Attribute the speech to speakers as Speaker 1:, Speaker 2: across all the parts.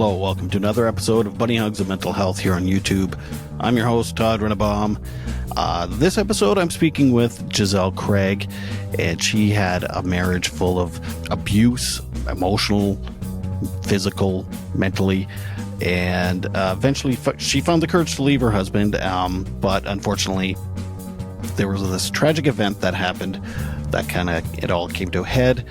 Speaker 1: Hello, welcome to another episode of Bunny Hugs of Mental Health here on YouTube. I'm your host, Todd Rennebaum. This episode, I'm speaking with Giselle Craig, and she had a marriage full of abuse, emotional, physical, mentally, and eventually she found the courage to leave her husband, but unfortunately, there was this tragic event that happened that it all came to a head.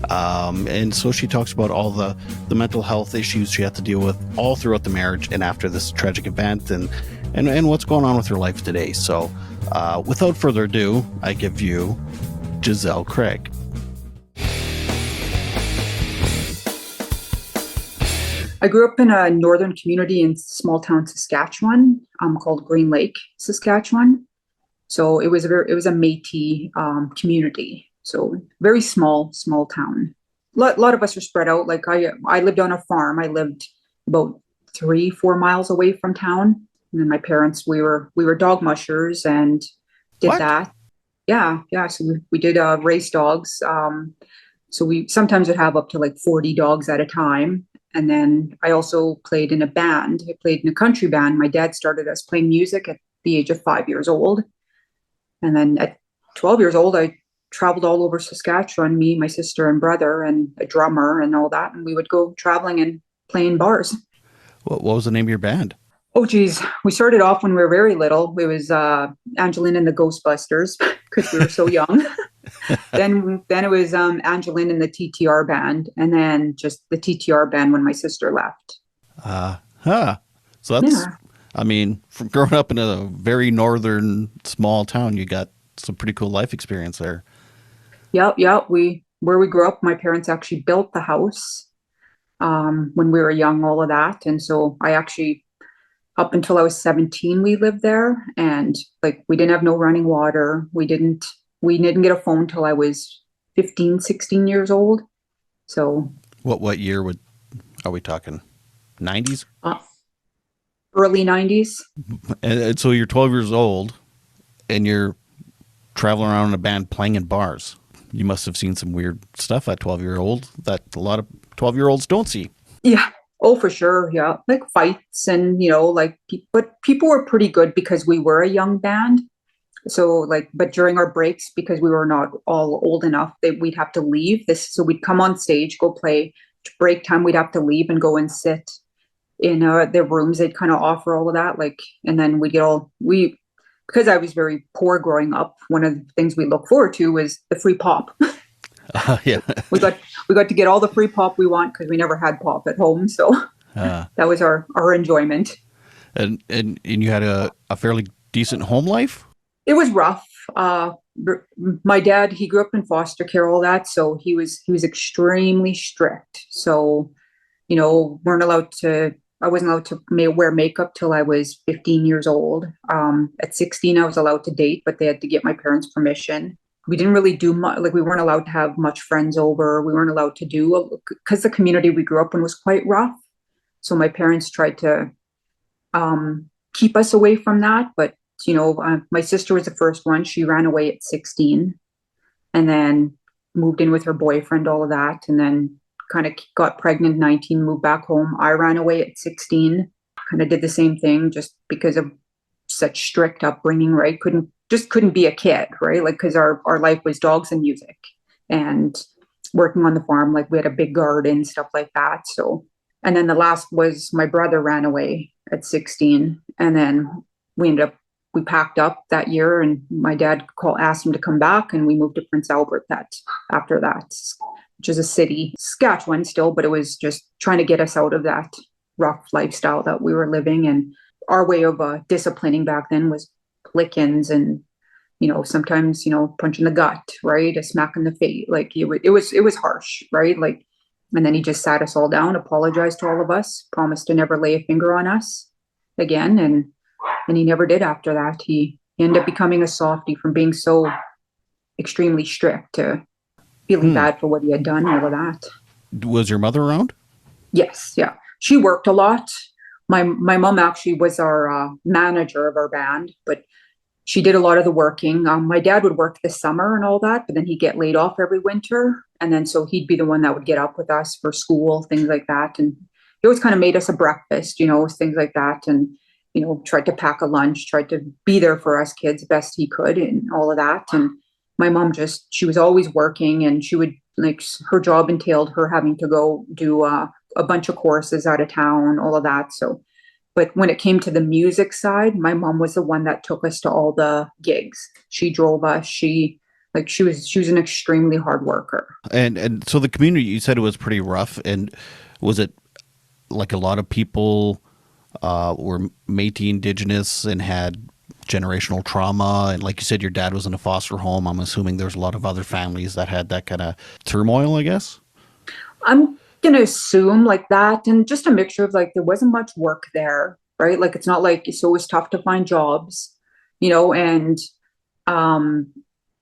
Speaker 1: And so she talks about all the mental health issues she had to deal with all throughout the marriage and after this tragic event and what's going on with her life today. So without further ado, I give you Giselle Craig.
Speaker 2: I grew up in a northern community in small town Saskatchewan, called Green Lake, Saskatchewan. So it was a Métis community. So very small town. Lot of us are spread out. Like I lived on a farm. I lived about 3-4 miles away from town. And then my parents, we were dog mushers and did
Speaker 1: What?
Speaker 2: that. Yeah. So we did race dogs. So we sometimes would have up to like 40 dogs at a time. And then I also played in a band. I played in a country band. My dad started us playing music at the age of 5 years old. And then at 12 years old, I traveled all over Saskatchewan, me, my sister and brother, and a drummer and all that. And we would go traveling and play in bars.
Speaker 1: What was the name of your band?
Speaker 2: Oh, geez. We started off when we were very little. It was Angeline and the Ghostbusters because we were so young. Then it was Angeline and the TTR band. And then just the TTR band when my sister left.
Speaker 1: So that's...
Speaker 2: Yeah.
Speaker 1: I mean, from growing up in a very northern small town, you got some pretty cool life experience there.
Speaker 2: Yep. Where we grew up, my parents actually built the house when we were young, all of that. And so I actually, up until I was 17, we lived there. And like, we didn't have no running water. We didn't get a phone till I was 15, 16 years old. So
Speaker 1: What year are we talking? 90s?
Speaker 2: Early 90s.
Speaker 1: And so you're 12 years old and you're traveling around in a band playing in bars. You must have seen some weird stuff at 12-year-old that a lot of 12-year-olds don't see.
Speaker 2: Yeah. Oh, for sure. Yeah. Like fights and, but people were pretty good because we were a young band. So but during our breaks, because we were not all old enough, we'd have to leave this. So we'd come on stage, go play. Break time, we'd have to leave and go and sit in their rooms. They'd kind of offer all of that, and then because I was very poor growing up, one of the things we look forward to was the free pop.
Speaker 1: Yeah.
Speaker 2: we got to get all the free pop we want because we never had pop at home, so that was our enjoyment.
Speaker 1: And you had a fairly decent home life?
Speaker 2: It was rough. My dad, he grew up in foster care, all that, so he was extremely strict. So I wasn't allowed to wear makeup till I was 15 years old. At 16, I was allowed to date, but they had to get my parents' permission. We didn't really do much, we weren't allowed to have much friends over. We weren't allowed to because the community we grew up in was quite rough. So my parents tried to keep us away from that. But, my sister was the first one. She ran away at 16 and then moved in with her boyfriend, all of that. And then kind of got pregnant, 19, moved back home. I ran away at 16, kind of did the same thing just because of such strict upbringing, right? Couldn't be a kid, right? Because our life was dogs and music and working on the farm. We had a big garden, stuff like that. So, and then the last was my brother ran away at 16. And then we packed up that year and my dad asked him to come back and we moved to Prince Albert after that, which is a city, Saskatchewan still, but it was just trying to get us out of that rough lifestyle that we were living. And our way of disciplining back then was lickings and, sometimes, punch in the gut, right? A smack in the face. It was harsh, right? And then he just sat us all down, apologized to all of us, promised to never lay a finger on us again. And he never did after that. He ended up becoming a softie from being so extremely strict to feeling bad for what he had done, all of that.
Speaker 1: Was your mother around?
Speaker 2: Yes, yeah. She worked a lot. My mom actually was our manager of our band, but she did a lot of the working. My dad would work this summer and all that, but then he'd get laid off every winter. And then so he'd be the one that would get up with us for school, things like that. And he always kind of made us a breakfast, things like that. And, tried to pack a lunch, tried to be there for us kids best he could and all of that. And my mom she was always working, and she would her job entailed her having to go do a bunch of courses out of town, all of that. So, but when it came to the music side, my mom was the one that took us to all the gigs. She drove us. She was an extremely hard worker.
Speaker 1: And so the community, you said it was pretty rough, and was it like a lot of people were Métis Indigenous and had generational trauma, and like you said, your dad was in a foster home. I'm assuming there's a lot of other families that had that kind of turmoil, I guess.
Speaker 2: I'm gonna assume like that, and just a mixture of there wasn't much work there, right? Like it's not like it's always tough to find jobs, and um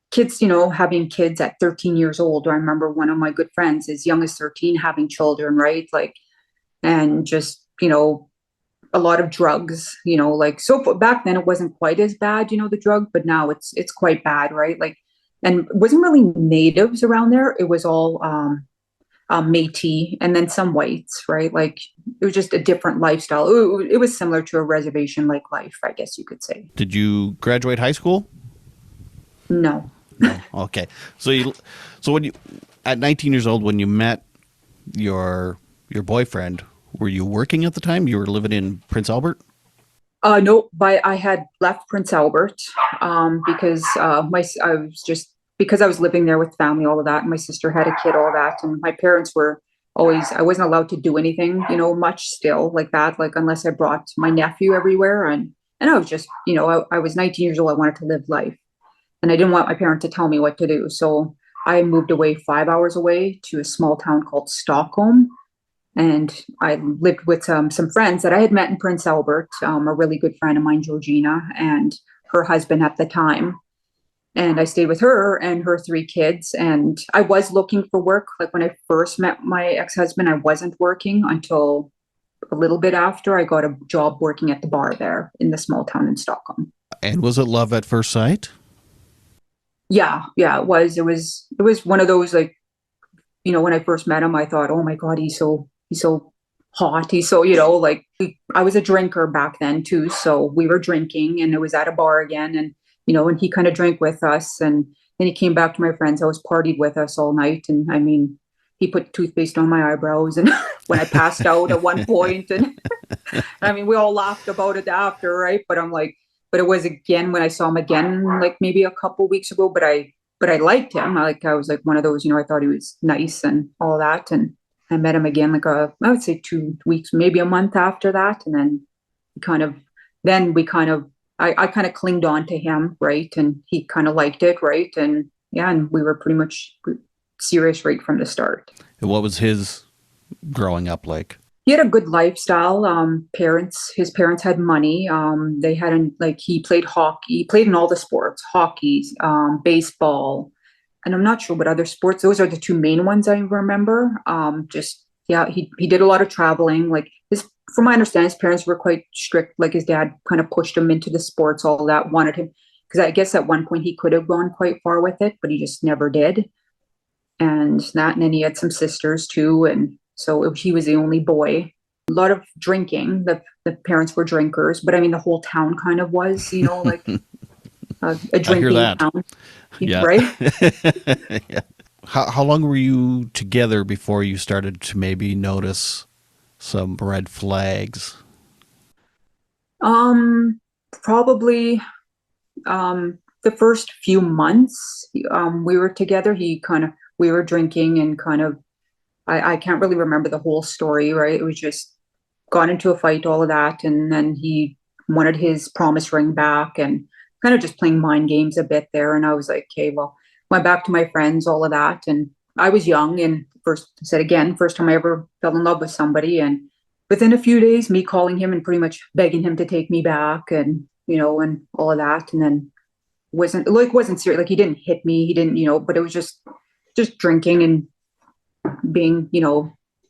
Speaker 2: kids, having kids at 13 years old. I remember one of my good friends, as young as 13, having children, right? And just, a lot of drugs, back then it wasn't quite as bad, the drug, but now it's quite bad, right? And it wasn't really natives around there. It was all Métis and then some whites, right? It was just a different lifestyle. It was similar to a reservation like life, I guess you could say.
Speaker 1: Did you graduate high school?
Speaker 2: No.
Speaker 1: No. Okay. So when you, at 19 years old, when you met your boyfriend, were you working at the time? You were living in Prince Albert?
Speaker 2: No, but I had left Prince Albert because because I was living there with family, all of that. And my sister had a kid, all that. And my parents were I wasn't allowed to do anything, much still like that, unless I brought my nephew everywhere. And I was just, I was 19 years old. I wanted to live life. And I didn't want my parents to tell me what to do. So I moved away 5 hours away to a small town called Stockholm. And I lived with some friends that I had met in Prince Albert, a really good friend of mine, Georgina, and her husband at the time. And I stayed with her and her 3 kids. And I was looking for work. Like when I first met my ex-husband, I wasn't working until a little bit after I got a job working at the bar there in the small town in Stockholm.
Speaker 1: And was it love at first sight?
Speaker 2: Yeah, it was. It was one of those when I first met him, I thought, oh my God, he's so hot. He's so, I was a drinker back then too. So we were drinking and it was at a bar again. And, and he kind of drank with us. And then he came back to my friend's house, partied with us all night. And I mean, he put toothpaste on my eyebrows and when I passed out at one point, and I mean, we all laughed about it after, right? But but it was again, when I saw him again, maybe a couple weeks ago, but I liked him. I was one of those, I thought he was nice and all that. And I met him again, I would say 2 weeks, maybe a month after that. And then I kind of clinged on to him. Right. And he kind of liked it. Right. And yeah, and we were pretty much serious right from the start.
Speaker 1: And what was his growing up like?
Speaker 2: He had a good lifestyle. His parents had money. They had he played hockey. He played in all the sports, hockey, baseball, and I'm not sure what other sports. Those are the 2 main ones I remember. He did a lot of traveling. From my understanding, his parents were quite strict. His dad kind of pushed him into the sports, all that, wanted him, because I guess at one point he could have gone quite far with it, but he just never did. And then he had some sisters too, and so he was the only boy. A lot of drinking. The parents were drinkers, but I mean, the whole town kind of was, a drinking town.
Speaker 1: Yeah.
Speaker 2: Right?
Speaker 1: Yeah. How long were you together before you started to maybe notice some red flags?
Speaker 2: Probably the first few months we were together. We were drinking and I can't really remember the whole story, right? It was just got into a fight, all of that. And then he wanted his promise ring back and kind of just playing mind games a bit there. And I was like, okay, well, went back to my friends, all of that. And I was young and first time I ever fell in love with somebody. And within a few days, me calling him and pretty much begging him to take me back and, and all of that. And then wasn't serious. He didn't hit me. He didn't, but it was just drinking and being,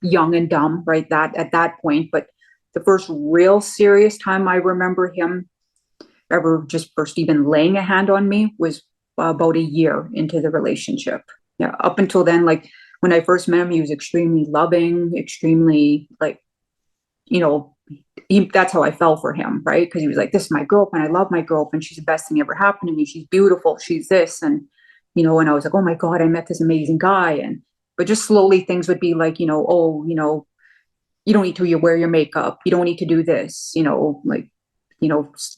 Speaker 2: young and dumb, right? That at that point. But the first real serious time I remember him ever just first even laying a hand on me was about a year into the relationship. Yeah. Up until then, when I first met him, he was extremely loving, extremely that's how I fell for him, right? Because he was like, this is my girlfriend. I love my girlfriend. She's the best thing ever happened to me. She's beautiful. She's this. And I was like, oh my God, I met this amazing guy. But just slowly things would be like, oh, you don't need to wear your makeup. You don't need to do this,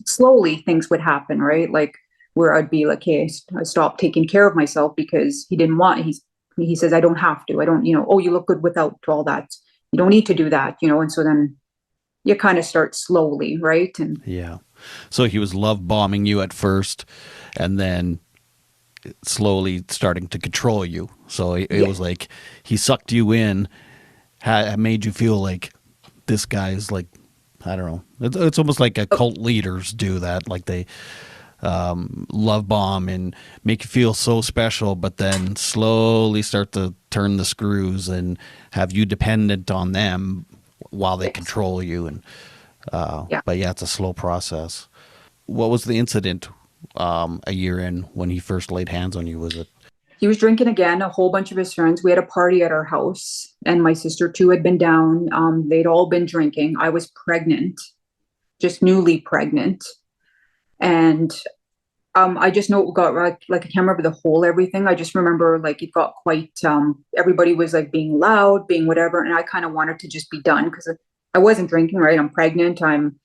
Speaker 2: slowly things would happen, right? Like where I'd be like, hey, I stopped taking care of myself because he says, I don't have to. I don't, oh, you look good without all that. You don't need to do that, And so then you kind of start slowly, right? And
Speaker 1: Yeah. So he was love bombing you at first and then slowly starting to control you. So it was like he sucked you in, made you feel like this guy's like, I don't know. It's almost like a cult leaders do that. Like they love bomb and make you feel so special, but then slowly start to turn the screws and have you dependent on them while they control you. And but yeah, it's a slow process. What was the incident a year in when he first laid hands on you? Was it?
Speaker 2: He was drinking again, a whole bunch of his friends. We had a party at our house, and my sister too had been down. They'd all been drinking. I was pregnant, just newly pregnant. And I just know it got like I can't remember the whole everything. I just remember like it got quite everybody was like being loud, being whatever, and I kind of wanted to just be done because I wasn't drinking, right? I'm pregnant. I'm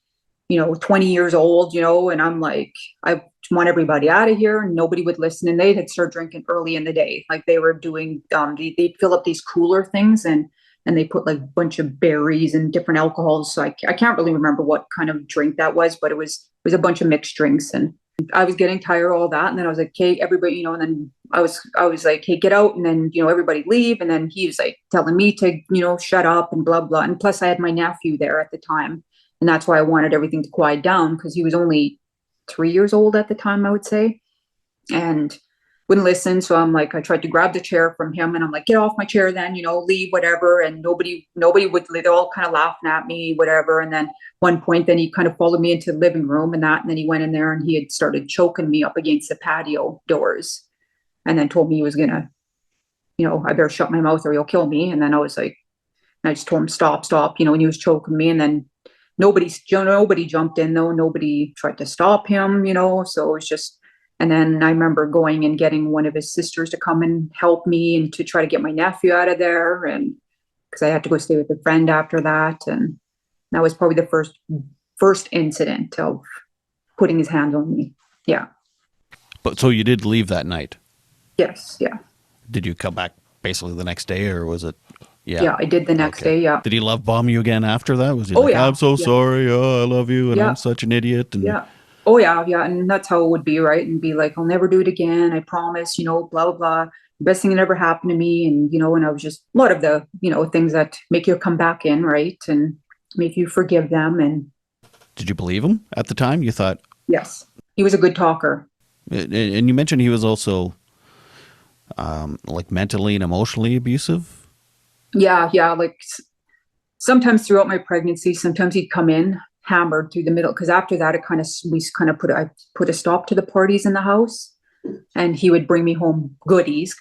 Speaker 2: 20 years old, and I'm like, I want everybody out of here, and nobody would listen. And they had started drinking early in the day. Like they were doing, they'd fill up these cooler things and they put like a bunch of berries and different alcohols. So I can't really remember what kind of drink that was, but it was a bunch of mixed drinks. And I was getting tired of all that. And then I was like, okay, everybody, and then I was like, hey, get out. And then, everybody leave. And then he was like telling me to, shut up and blah, blah. And plus I had my nephew there at the time. And that's why I wanted everything to quiet down because he was only 3 years old at the time, I would say, and wouldn't listen. So I'm like, I tried to grab the chair from him and I'm like, get off my chair then, leave, whatever. And nobody would, they're all kind of laughing at me, whatever. And then one point, then he kind of followed me into the living room and then he went in there and he had started choking me up against the patio doors and then told me he was going to, I better shut my mouth or he'll kill me. And then I was like, I just told him, stop, and he was choking me. And then nobody jumped in though. Nobody tried to stop him, so it was just, and then I remember going and getting one of his sisters to come and help me and to try to get my nephew out of there. And because I had to go stay with a friend after that. And that was probably the first incident of putting his hands on me. Yeah.
Speaker 1: But so you did leave that night?
Speaker 2: Yes. Yeah.
Speaker 1: Did you come back basically the next day or was it?
Speaker 2: Yeah, I did the next day. Yeah.
Speaker 1: Did he love bomb you again after that? Was he like,
Speaker 2: yeah.
Speaker 1: I'm so sorry. Oh, I love you. And I'm such an idiot. And
Speaker 2: yeah. Oh yeah. Yeah. And that's how it would be. Right. And be like, I'll never do it again. I promise, blah, blah, blah. The best thing that ever happened to me. And, and I was just a lot of the, things that make you come back in. Right. And make you forgive them. And
Speaker 1: did you believe him at the time? You thought,
Speaker 2: yes, he was a good talker.
Speaker 1: And you mentioned he was also like mentally and emotionally abusive.
Speaker 2: Yeah. Like sometimes throughout my pregnancy, sometimes he'd come in hammered through the middle. Cause after that, I put a stop to the parties in the house and he would bring me home goodies.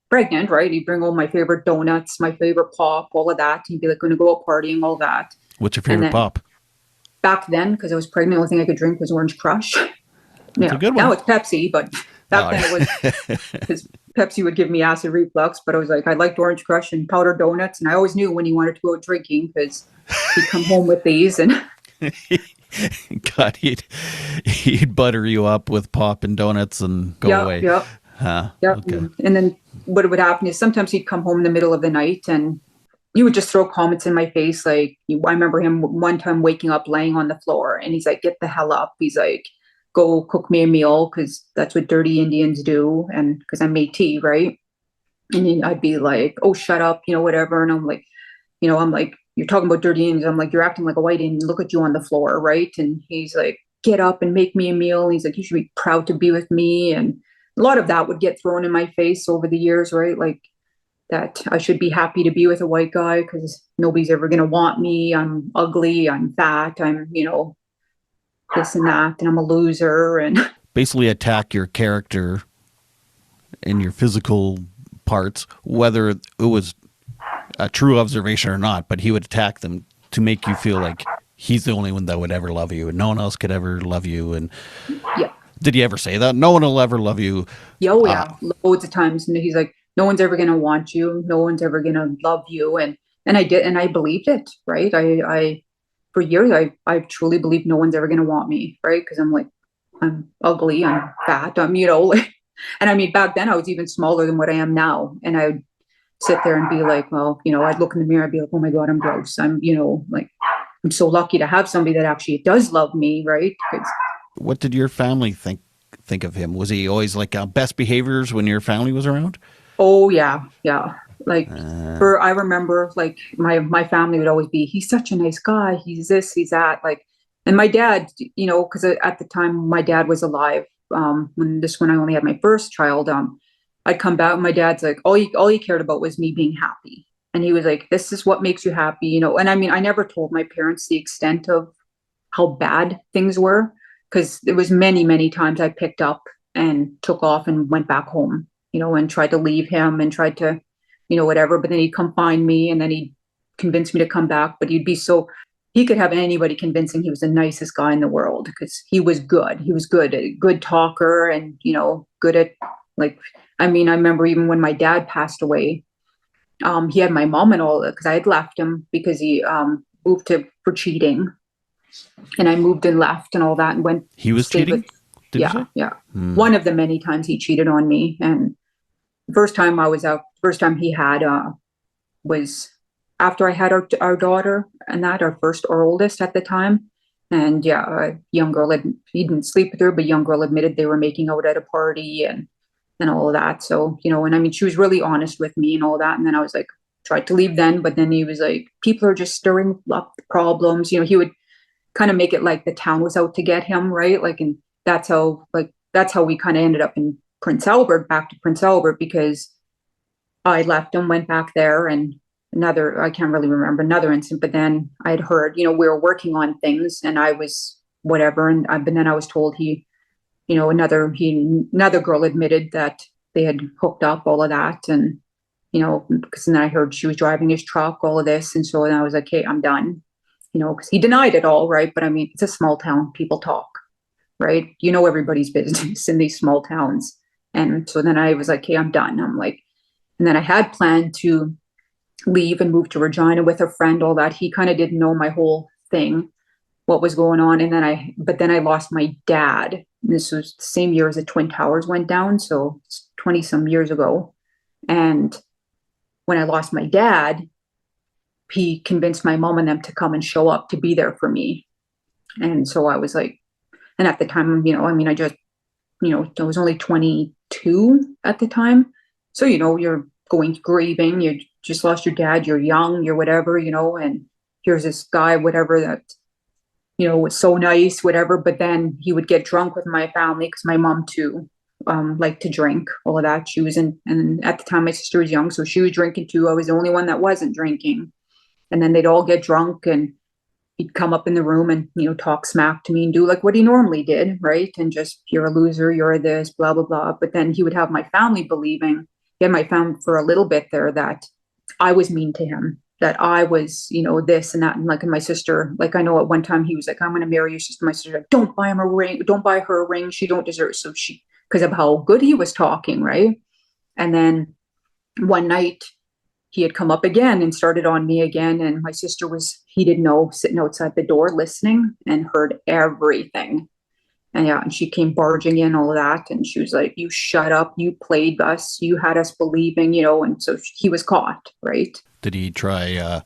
Speaker 2: Pregnant, right? He'd bring home my favorite donuts, my favorite pop, all of that. He'd be like, going to go out partying, all that.
Speaker 1: What's your favorite pop?
Speaker 2: Back then, cause I was pregnant, the only thing I could drink was Orange Crush.
Speaker 1: That's a good one.
Speaker 2: Now it's Pepsi, but back then it was because Pepsi would give me acid reflux. But I was like, I liked Orange Crush and powdered donuts, and I always knew when he wanted to go out drinking because he'd come home with these. And
Speaker 1: God, he'd butter you up with pop and donuts and go away.
Speaker 2: Yeah.
Speaker 1: Okay.
Speaker 2: And then what would happen is sometimes he'd come home in the middle of the night and he would just throw comments in my face. Like I remember him one time waking up, laying on the floor, and he's like, "Get the hell up!" He's like, go cook me a meal because that's what dirty Indians do. And because I'm Métis, right? And then I'd be like, oh, shut up, whatever. And I'm like, you're talking about dirty Indians. I'm like, you're acting like a white Indian. Look at you on the floor, right? And he's like, get up and make me a meal. And he's like, you should be proud to be with me. And a lot of that would get thrown in my face over the years, right? Like that I should be happy to be with a white guy because nobody's ever going to want me. I'm ugly. I'm fat. I'm, this and that, and I'm a loser, and
Speaker 1: basically attack your character and your physical parts, whether it was a true observation or not, but he would attack them to make you feel like he's the only one that would ever love you and no one else could ever love you. And
Speaker 2: Yeah.
Speaker 1: did he ever say that? No one will ever love you.
Speaker 2: Yeah, oh
Speaker 1: Uh,
Speaker 2: yeah, loads of times. And he's like, no one's ever gonna want you, no one's ever gonna love you. And I did, and I believed it, right? I for years I truly believed no one's ever gonna want me, right? Because I'm like, I'm ugly, I'm fat, I'm, like, and I mean back then I was even smaller than what I am now. And I would sit there and be like, well, I'd look in the mirror and be like, oh my God, I'm gross. I'm, like, I'm so lucky to have somebody that actually does love me, right? 'Cause
Speaker 1: what did your family think of him? Was he always like best behaviors when your family was around?
Speaker 2: oh yeah, yeah. Like
Speaker 1: Uh,
Speaker 2: for I remember like my family would always be, he's such a nice guy. He's this, he's that. Like, and my dad, because at the time my dad was alive. When I only had my first child, I'd come back. And my dad's like, all he cared about was me being happy, and he was like, this is what makes you happy. And I mean, I never told my parents the extent of how bad things were, because there was many, many times I picked up and took off and went back home, and tried to leave him and tried to, whatever. But then he'd come find me and then he'd convince me to come back. But he could have anybody convincing he was the nicest guy in the world because he was good. He was good, a good talker and, good at like, I mean, I remember even when my dad passed away, he had my mom and all that because I had left him because he moved for cheating, and I moved and left and all that and went
Speaker 1: he was
Speaker 2: stayed
Speaker 1: cheating?
Speaker 2: with
Speaker 1: Did you
Speaker 2: yeah,
Speaker 1: say?
Speaker 2: yeah.
Speaker 1: Hmm.
Speaker 2: One of the many times he cheated on me. And the first time I was out, first time he had was after I had our daughter, and that our oldest at the time. And yeah, a young girl he didn't sleep with her, but young girl admitted they were making out at a party and all of that. So, and I mean she was really honest with me and all that. And then I was like, tried to leave then, but then he was like, people are just stirring up problems. He would kind of make it like the town was out to get him, right? Like, and that's how we kind of ended up in Prince Albert, back to Prince Albert, because I left him, went back there, and I can't really remember another incident, but then I'd heard, we were working on things, and I was whatever, but then I was told another girl admitted that they had hooked up, all of that, and because then I heard she was driving his truck, all of this, and so then I was like, okay, I'm done. Because he denied it all, right? But I mean, it's a small town, people talk, right? Everybody's business in these small towns. And so then I was like, hey, I'm done. I'm like, and then I had planned to leave and move to Regina with a friend, all that. He kind of didn't know my whole thing, what was going on. And but then I lost my dad. This was the same year as the Twin Towers went down. So it's 20 some years ago. And when I lost my dad, he convinced my mom and them to come and show up to be there for me. And so I was like, and at the time, I mean, I was only 22 at the time. So, you're going grieving, you just lost your dad, you're young, you're whatever, and here's this guy, whatever, that, was so nice, whatever. But then he would get drunk with my family because my mom too liked to drink, all of that. She was and at the time my sister was young, so she was drinking too. I was the only one that wasn't drinking. And then they'd all get drunk and he'd come up in the room and, talk smack to me and do like what he normally did, right? And just, you're a loser, you're this, blah, blah, blah. But then he would have my family believing, he had my family for a little bit there, that I was mean to him, that I was, this and that. And like, and my sister, like, I know at one time he was like, I'm going to marry your sister. My sister, like, don't buy him a ring. Don't buy her a ring. She don't deserve it. So because of how good he was talking, right? And then one night, he had come up again and started on me again. And my sister he didn't know, sitting outside the door listening and heard everything. And yeah, and she came barging in, all of that. And she was like, you shut up. You played us. You had us believing, and so he was caught, right?
Speaker 1: Did he try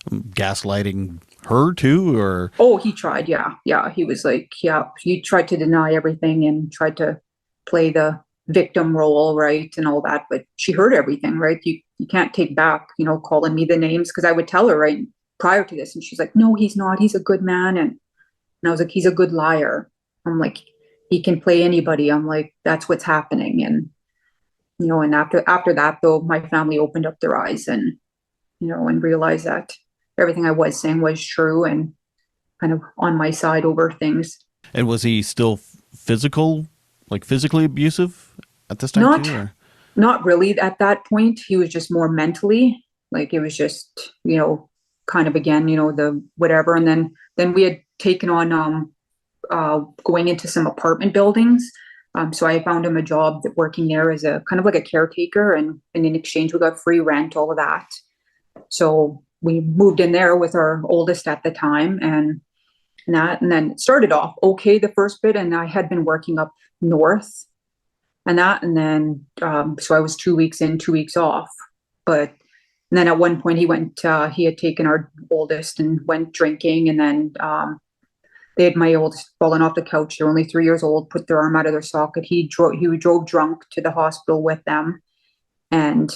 Speaker 1: gaslighting her too, or?
Speaker 2: Oh, he tried. Yeah. Yeah. He was like, yeah, he tried to deny everything and tried to play the victim role, right? And all that. But she heard everything, right? You can't take back, calling me the names, because I would tell her right prior to this. And she's like, no, he's not. He's a good man. And I was like, he's a good liar. I'm like, he can play anybody. I'm like, that's what's happening. And, and after that, though, my family opened up their eyes and, and realized that everything I was saying was true and kind of on my side over things.
Speaker 1: And was he still physically abusive at this time
Speaker 2: Not
Speaker 1: too? Or?
Speaker 2: Not really at that point. He was just more mentally, like it was just, kind of again, the whatever. And then we had taken on going into some apartment buildings. So I found him a job working there as a kind of like a caretaker, and in exchange we got free rent, all of that. So we moved in there with our oldest at the time, and then it started off okay the first bit, and I had been working up north and then so I was 2 weeks in, 2 weeks off. But and then at one point he had taken our oldest and went drinking, and then they had my oldest fallen off the couch. They're only 3 years old, put their arm out of their socket. He drove drunk to the hospital with them. And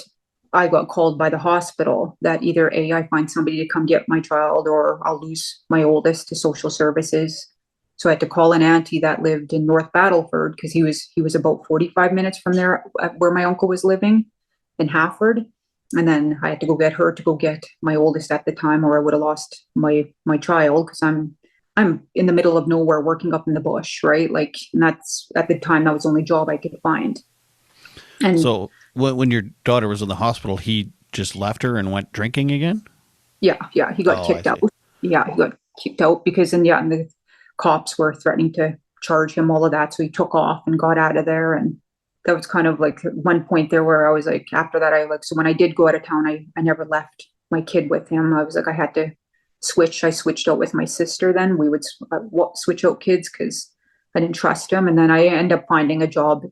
Speaker 2: I got called by the hospital that either A, I find somebody to come get my child, or I'll lose my oldest to social services. So I had to call an auntie that lived in North Battleford, because he was about 45 minutes from there, where my uncle was living in Hafford. And then I had to go get her to go get my oldest at the time, or I would have lost my child, because I'm in the middle of nowhere working up in the bush, right? Like, and that's at the time that was the only job I could find. And
Speaker 1: so when your daughter was in the hospital, he just left her and went drinking again?
Speaker 2: yeah, he got kicked out. Yeah, he got kicked out because and the cops were threatening to charge him, all of that. So he took off and got out of there. And that was kind of like one point there where I was like, after that, so when I did go out of town, I never left my kid with him. I was like, I had to switch. I switched out with my sister then. We would switch out kids because I didn't trust him. And then I ended up finding a job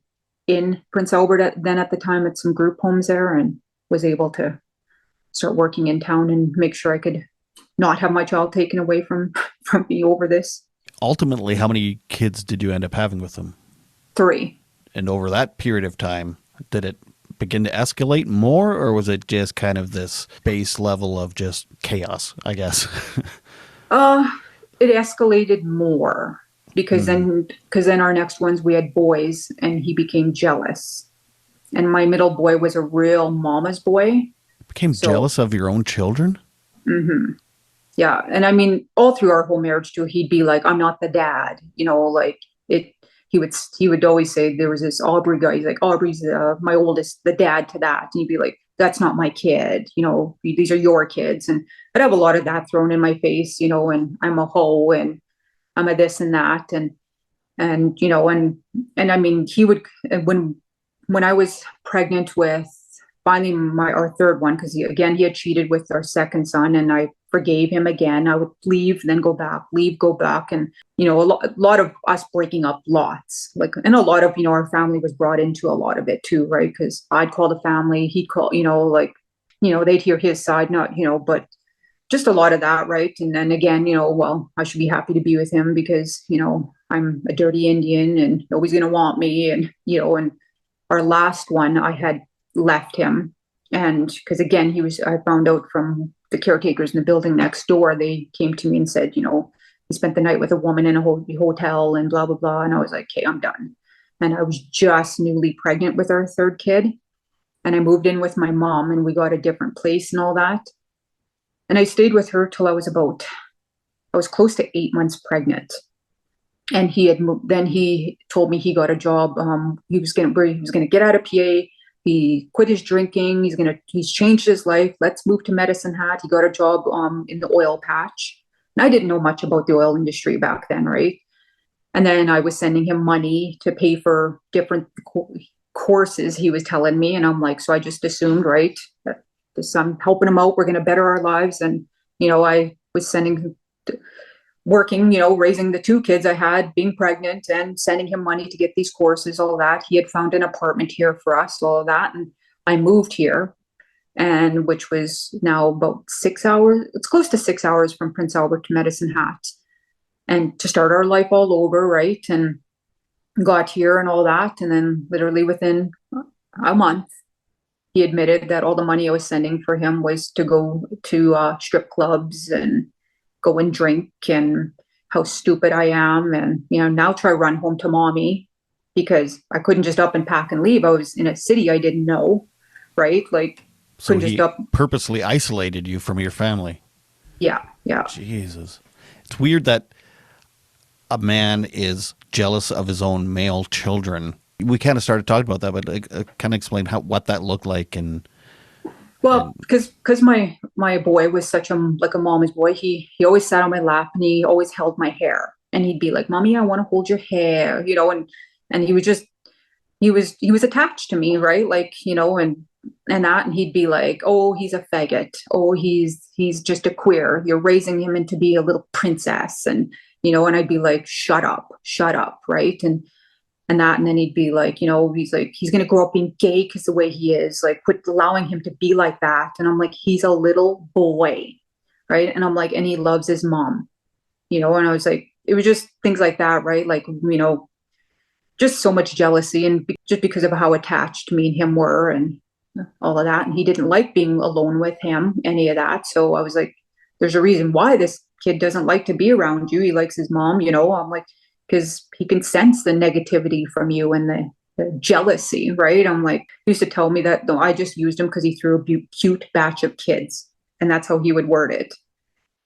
Speaker 2: in Prince Albert at the time at some group homes there, and was able to start working in town and make sure I could not have my child taken away from me over this.
Speaker 1: Ultimately, how many kids did you end up having with them?
Speaker 2: 3.
Speaker 1: And over that period of time, did it begin to escalate more, or was it just kind of this base level of just chaos, I guess?
Speaker 2: It escalated more because then our next ones we had boys, and he became jealous. And my middle boy was a real mama's boy.
Speaker 1: Became jealous of your own children?
Speaker 2: Mm-hmm. Yeah. And I mean, all through our whole marriage too, he'd be like, I'm not the dad, like it. He would always say, there was this Aubrey guy. He's like, Aubrey's my oldest, the dad to that. And he'd be like, that's not my kid. These are your kids. And I'd have a lot of that thrown in my face, and I'm a hoe and I'm a this and that. And I mean, he would, when I was pregnant with finally our third one, because he had cheated with our second son, and I forgave him again. I would leave, then go back, leave, go back. And, a lot of us breaking up lots, and a lot of, our family was brought into a lot of it too, right? Because I'd call the family, he'd call, they'd hear his side, not, but just a lot of that, right? And then again, well, I should be happy to be with him because, I'm a dirty Indian and nobody's going to want me. And, and our last one, I had left him. And because again, I found out from the caretakers in the building next door, they came to me and said, he spent the night with a woman in a hotel and blah, blah, blah. And I was like, okay, I'm done. And I was just newly pregnant with our third kid. And I moved in with my mom, and we got a different place and all that. And I stayed with her till I was close to 8 months pregnant. And then he told me he got a job. He was going to get out of PA. He quit his drinking. He's changed his life. Let's move to Medicine Hat. He got a job in the oil patch. And I didn't know much about the oil industry back then, right? And then I was sending him money to pay for different courses he was telling me. And I'm like, so I just assumed, right, that I'm helping him out. We're going to better our lives. And, I was working, raising the 2 kids I had, being pregnant, and sending him money to get these courses, all that. He had found an apartment here for us, all of that. And I moved here, and which was now about 6 hours. It's close to 6 hours from Prince Albert to Medicine Hat, and to start our life all over, right? And got here and all that. And then literally within a month, he admitted that all the money I was sending for him was to go to strip clubs and go and drink, and how stupid I am. And, now try run home to mommy, because I couldn't just up and pack and leave. I was in a city I didn't know, right? Like,
Speaker 1: so he purposely isolated you from your family.
Speaker 2: Yeah.
Speaker 1: Jesus. It's weird that a man is jealous of his own male children. We kind of started talking about that, but kind of explain what that looked like and
Speaker 2: Well,
Speaker 1: And
Speaker 2: because my boy was such a like a mama's boy. He always sat on my lap and he always held my hair and he'd be like, "Mommy, I want to hold your hair," and he was just he was attached to me, right? Like, and that, and he'd be like, "Oh, he's a faggot. Oh, he's just a queer. You're raising him into be a little princess," and I'd be like, shut up, right? And that, and then he'd be like, he's gonna grow up being gay because the way he is, like, quit allowing him to be like that. And I'm like, he's a little boy, right? And I'm like, and he loves his mom, and I was like, it was just things like that, right? Like, just so much jealousy and just because of how attached me and him were and all of that. And he didn't like being alone with him, any of that. So I was like, there's a reason why this kid doesn't like to be around you. He likes his mom, I'm like, because he can sense the negativity from you and the jealousy, right? I'm like, he used to tell me that, no, I just used him because he threw a cute batch of kids. And that's how he would word it.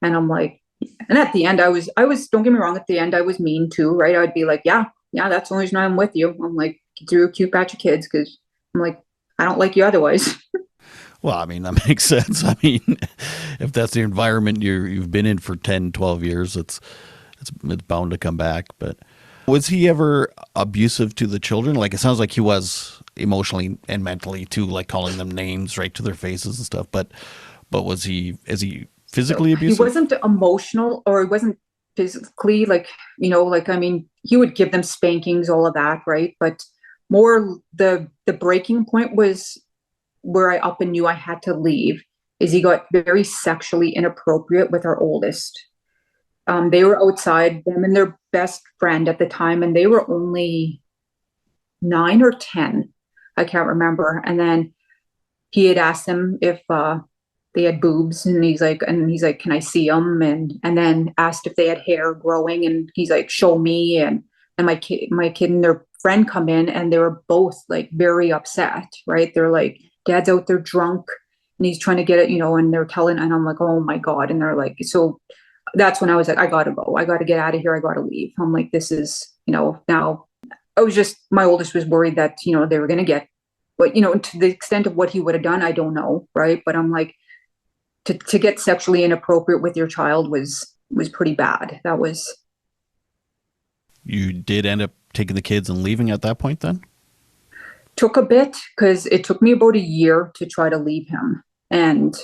Speaker 2: And I'm like, and at the end, don't get me wrong, at the end, I was mean too, right? I'd be like, yeah, that's the only reason I'm with you. I'm like, threw a cute batch of kids because I'm like, I don't like you otherwise.
Speaker 1: well, I mean, that makes sense. I mean, if that's the environment you've been in for 10, 12 years, it's bound to come back. But was he ever abusive to the children? Like, it sounds like he was emotionally and mentally too, like calling them names right to their faces and stuff. But is he physically
Speaker 2: He
Speaker 1: abusive?
Speaker 2: wasn't emotional or he wasn't physically like, like, I mean, he would give them spankings, all of that, right? But more the breaking point was where I up and knew I had to leave is he got very sexually inappropriate with our oldest. They were outside, them and their best friend at the time, and they were only 9 or 10. I can't remember. And then he had asked them if they had boobs, and he's like, "Can I see them?" And then asked if they had hair growing, and he's like, "Show me." And my kid and their friend come in, and they were both like very upset, right? They're like, "Dad's out there drunk, and he's trying to get it," and they're telling, and I'm like, "Oh my God!" And they're like, so that's when I was like, "I gotta go. I gotta get out of here. I gotta leave." I'm like, this is, now I was just, my oldest was worried that, they were going to get, but, to the extent of what he would have done, I don't know. Right. But I'm like, to get sexually inappropriate with your child was pretty bad. That was,
Speaker 1: You did end up taking the kids and leaving at that point then?
Speaker 2: took a bit because it took me about a year to try to leave him. And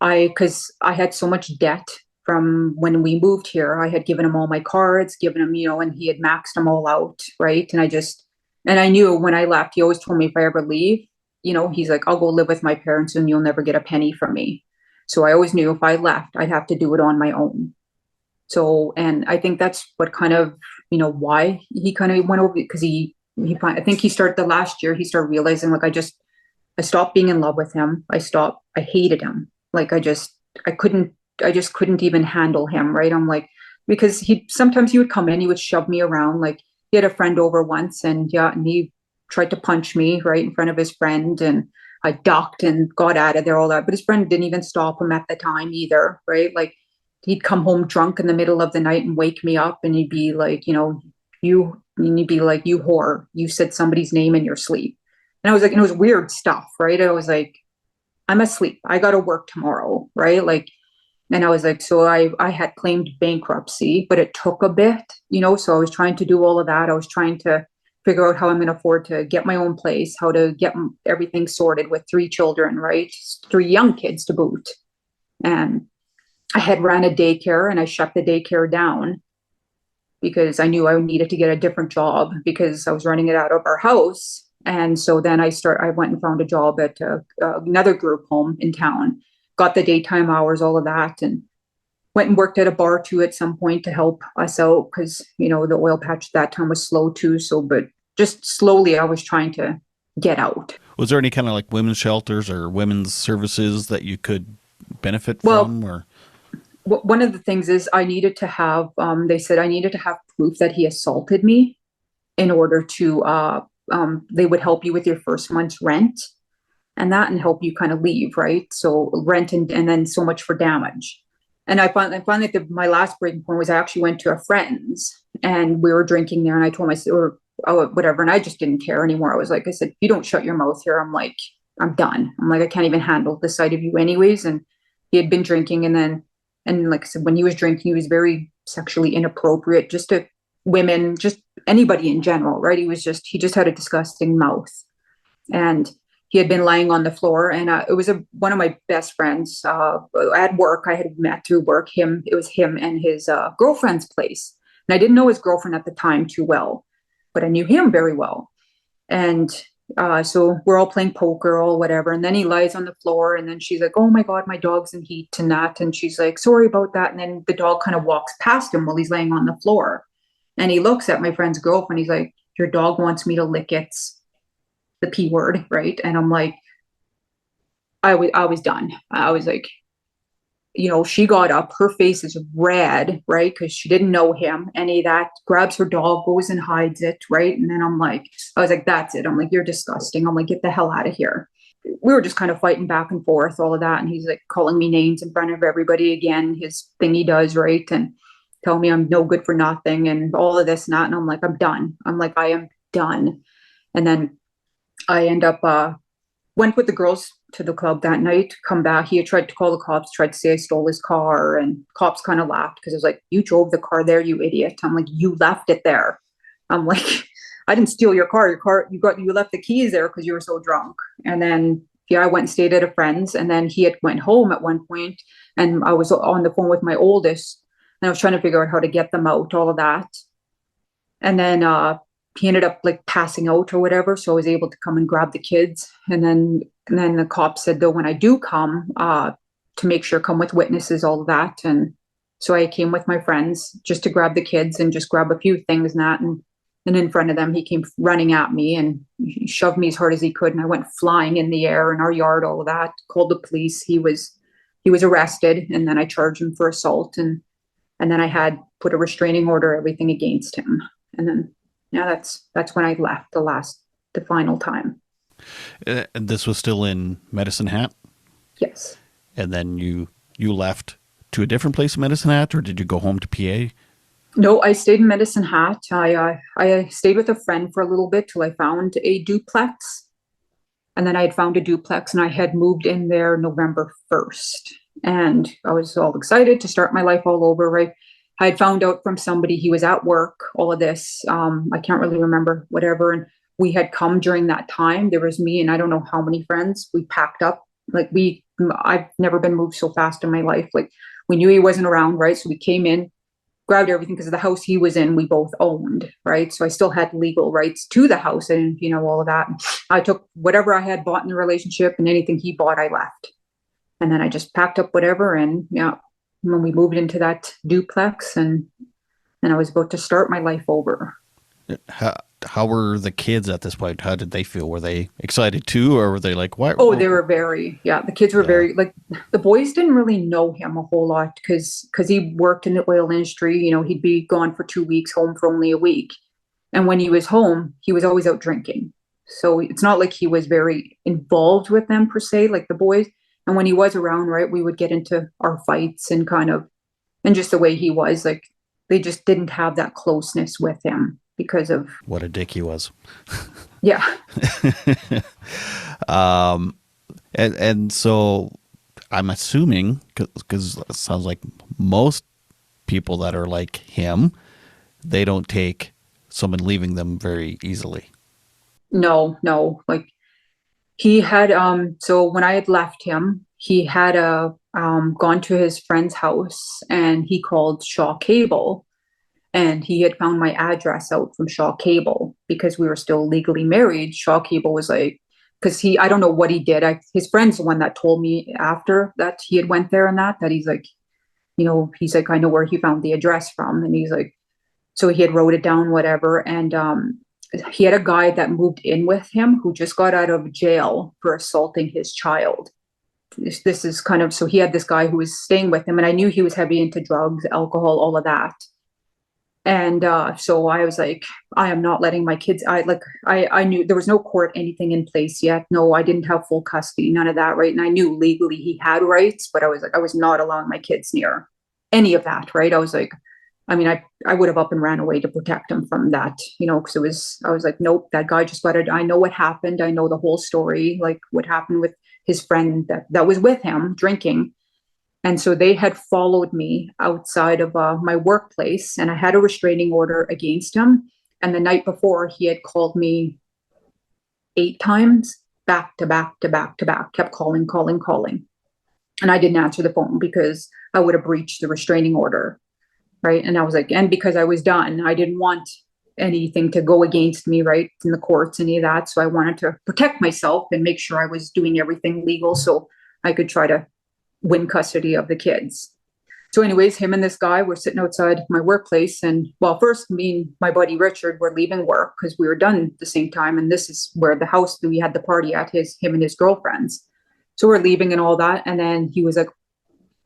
Speaker 2: because I had so much debt from when we moved here. I had given him all my cards, given him, and he had maxed them all out, right? And I knew when I left, he always told me if I ever leave, he's like, "I'll go live with my parents and you'll never get a penny from me." So I always knew if I left, I'd have to do it on my own. So, and I think that's what kind of, why he kind of went over because I think he started the last year, he started realizing like, I stopped being in love with him. I hated him. Like I couldn't, I just couldn't even handle him. Right. I'm like, because sometimes he would come in, he would shove me around. Like he had a friend over once and yeah, and he tried to punch me right in front of his friend. And I ducked and got out of there, all that. But his friend didn't even stop him at the time either. Right. Like he'd come home drunk in the middle of the night and wake me up and he'd be like, and he'd be like, "You whore, you said somebody's name in your sleep." And I was like, and it was weird stuff, right? I was like, "I'm asleep. I got to work tomorrow," right? Like, and I was like, so I had claimed bankruptcy, but it took a bit, So I was trying to do all of that. I was trying to figure out how I'm going to afford to get my own place, how to get everything sorted with 3 children, right? 3 young kids to boot. And I had ran a daycare and I shut the daycare down because I knew I needed to get a different job because I was running it out of our house. And so then I went and found a job at another group home in town, got the daytime hours, all of that, and went and worked at a bar too at some point to help us out because, the oil patch at that time was slow too. So, but just slowly I was trying to get out.
Speaker 1: Was there any kind of like women's shelters or women's services that you could benefit
Speaker 2: Well,
Speaker 1: from or?
Speaker 2: one of the things is I needed to have, they said I needed to have proof that he assaulted me in order to they would help you with your first month's rent and help you kind of leave, right? So rent and then so much for damage. And I find that my last breaking point was I actually went to a friend's and we were drinking there and I told myself or oh, whatever, and I just didn't care anymore. I was like, I said, "You don't shut your mouth here." I'm like, I'm done. I'm like, I can't even handle the sight of you anyways. And he had been drinking, and like I said, when he was drinking, he was very sexually inappropriate just to women, just anybody in general, right? He just had a disgusting mouth. And he had been lying on the floor, and it was one of my best friends at work. I had met through work. It was him and his girlfriend's place, and I didn't know his girlfriend at the time too well, but I knew him very well. And so we're all playing poker or whatever, and then he lies on the floor, and then she's like, "Oh my god, my dog's in heat," and that, and she's like, "Sorry about that." And then the dog kind of walks past him while he's laying on the floor, and he looks at my friend's girlfriend. He's like, "Your dog wants me to lick its the P word," right? And I'm like, I was done. I was like, she got up, her face is red, right? Because she didn't know him, any of that, grabs her dog, goes and hides it, right? And then I was like, that's it. I'm like, you're disgusting. I'm like, get the hell out of here. We were just kind of fighting back and forth, all of that. And he's like calling me names in front of everybody again, his thing he does, right? And tell me I'm no good for nothing and all of this and that. And I'm like, I'm done. I'm like, I am done. And then I end up went with the girls to the club that night, come back. He had tried to call the cops, tried to say I stole his car, and cops kind of laughed because I was like, "You drove the car there, you idiot." I'm like, "You left it there." I'm like, "I didn't steal your car. You left the keys there because you were so drunk." And then yeah, I went and stayed at a friend's, and then he had went home at one point, and I was on the phone with my oldest, and I was trying to figure out how to get them out, all of that. And then he ended up like passing out or whatever, so I was able to come and grab the kids. And then the cop said, though, when I do come, to make sure come with witnesses, all of that. And so I came with my friends just to grab the kids and just grab a few things and that. And in front of them, he came running at me and he shoved me as hard as he could, and I went flying in the air in our yard, all of that. Called the police. He was arrested, and then I charged him for assault, and then I had put a restraining order, everything against him. And then yeah, that's when I left the final time.
Speaker 1: And this was still in Medicine Hat?
Speaker 2: Yes.
Speaker 1: And then you left to a different place in Medicine Hat, or did you go home to PA?
Speaker 2: No, I stayed in Medicine Hat. I stayed with a friend for a little bit till I found a duplex. And then I had found a duplex, and I had moved in there November 1st. And I was all excited to start my life all over, right? I had found out from somebody, he was at work, all of this. I can't really remember, whatever. And we had come during that time. There was me and I don't know how many friends. We packed up. I've never been moved so fast in my life. Like, we knew he wasn't around, right? So we came in, grabbed everything, because the house he was in, we both owned, right? So I still had legal rights to the house and, all of that. I took whatever I had bought in the relationship, and anything he bought, I left. And then I just packed up whatever. And yeah, when we moved into that duplex, and I was about to start my life over.
Speaker 1: How were the kids at this point? How did they feel? Were they excited too, or were they like, "Why?"
Speaker 2: Oh, they were the kids were very, like, the boys didn't really know him a whole lot because he worked in the oil industry. He'd be gone for 2 weeks, home for only a week. And when he was home, he was always out drinking. So it's not like he was very involved with them per se, like the boys. And when he was around, right, we would get into our fights and and just the way he was, like, they just didn't have that closeness with him because of
Speaker 1: what a dick he was.
Speaker 2: Yeah.
Speaker 1: And so I'm assuming, because it sounds like most people that are like him, they don't take someone leaving them very easily.
Speaker 2: No, like, he had so when I had left him, he had gone to his friend's house, and he called Shaw Cable, and he had found my address out from Shaw Cable because we were still legally married. Shaw Cable was like, because I don't know what he did. His friend's the one that told me after that he had went there, and that he's like, I know where he found the address from, and he's like, so he had wrote it down, whatever. And he had a guy that moved in with him who just got out of jail for assaulting his child. This is kind of, so he had this guy who was staying with him, and I knew he was heavy into drugs, alcohol, all of that. And so I was like, I am not letting my kids. I knew there was no court, anything in place yet. No, I didn't have full custody, none of that, right? And I knew legally he had rights, but I was like, I was not allowing my kids near any of that, right? I was like, I mean, I would have up and ran away to protect him from that, because I was like, nope, that guy just got it. I know what happened. I know the whole story, like what happened with his friend that was with him drinking. And so they had followed me outside of my workplace, and I had a restraining order against him. And the night before, he had called me 8 times, back to back to back to back, kept calling, calling, calling. And I didn't answer the phone because I would have breached the restraining order. Right. And I was like, and because I was done, I didn't want anything to go against me, right, in the courts, any of that. So I wanted to protect myself and make sure I was doing everything legal so I could try to win custody of the kids. So anyways, him and this guy were sitting outside my workplace. And well, first, me and my buddy Richard were leaving work because we were done at the same time. And this is where the house that we had the party at, him and his girlfriends. So we're leaving and all that. And then he was like,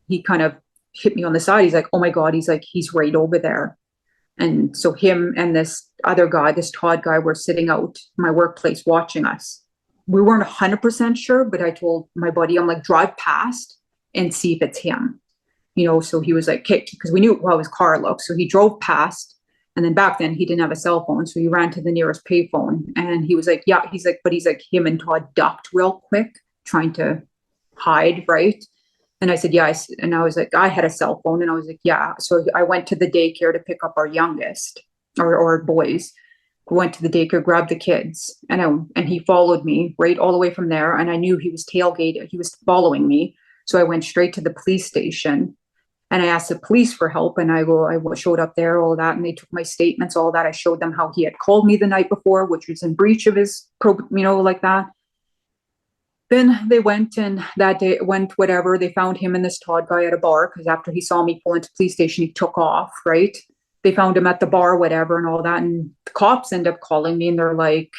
Speaker 2: he kind of hit me on the side. He's like, oh my God, he's like, he's right over there. And so him and this other guy, this Todd guy, were sitting out my workplace watching us. We weren't 100% sure, but I told my buddy, I'm like, drive past and see if it's him. So he was like, okay, because we knew how his car looked. So he drove past. And then back then he didn't have a cell phone. So he ran to the nearest payphone. And he was like, yeah, he's like, him and Todd ducked real quick, trying to hide, right? And I said, yeah. And I was like, I had a cell phone. And I was like, yeah. So I went to the daycare to pick up our youngest, or boys. Went to the daycare, grabbed the kids, and he followed me right all the way from there. And I knew he was tailgated. He was following me. So I went straight to the police station. And I asked the police for help, and I showed up there, all that, and they took my statements, all that. I showed them how he had called me the night before, which was in breach of his, like that. Then they went, and that day it went whatever. They found him and this Todd guy at a bar because after he saw me pull into the police station, he took off, right? They found him at the bar, whatever, and all that. And the cops end up calling me, and they're like,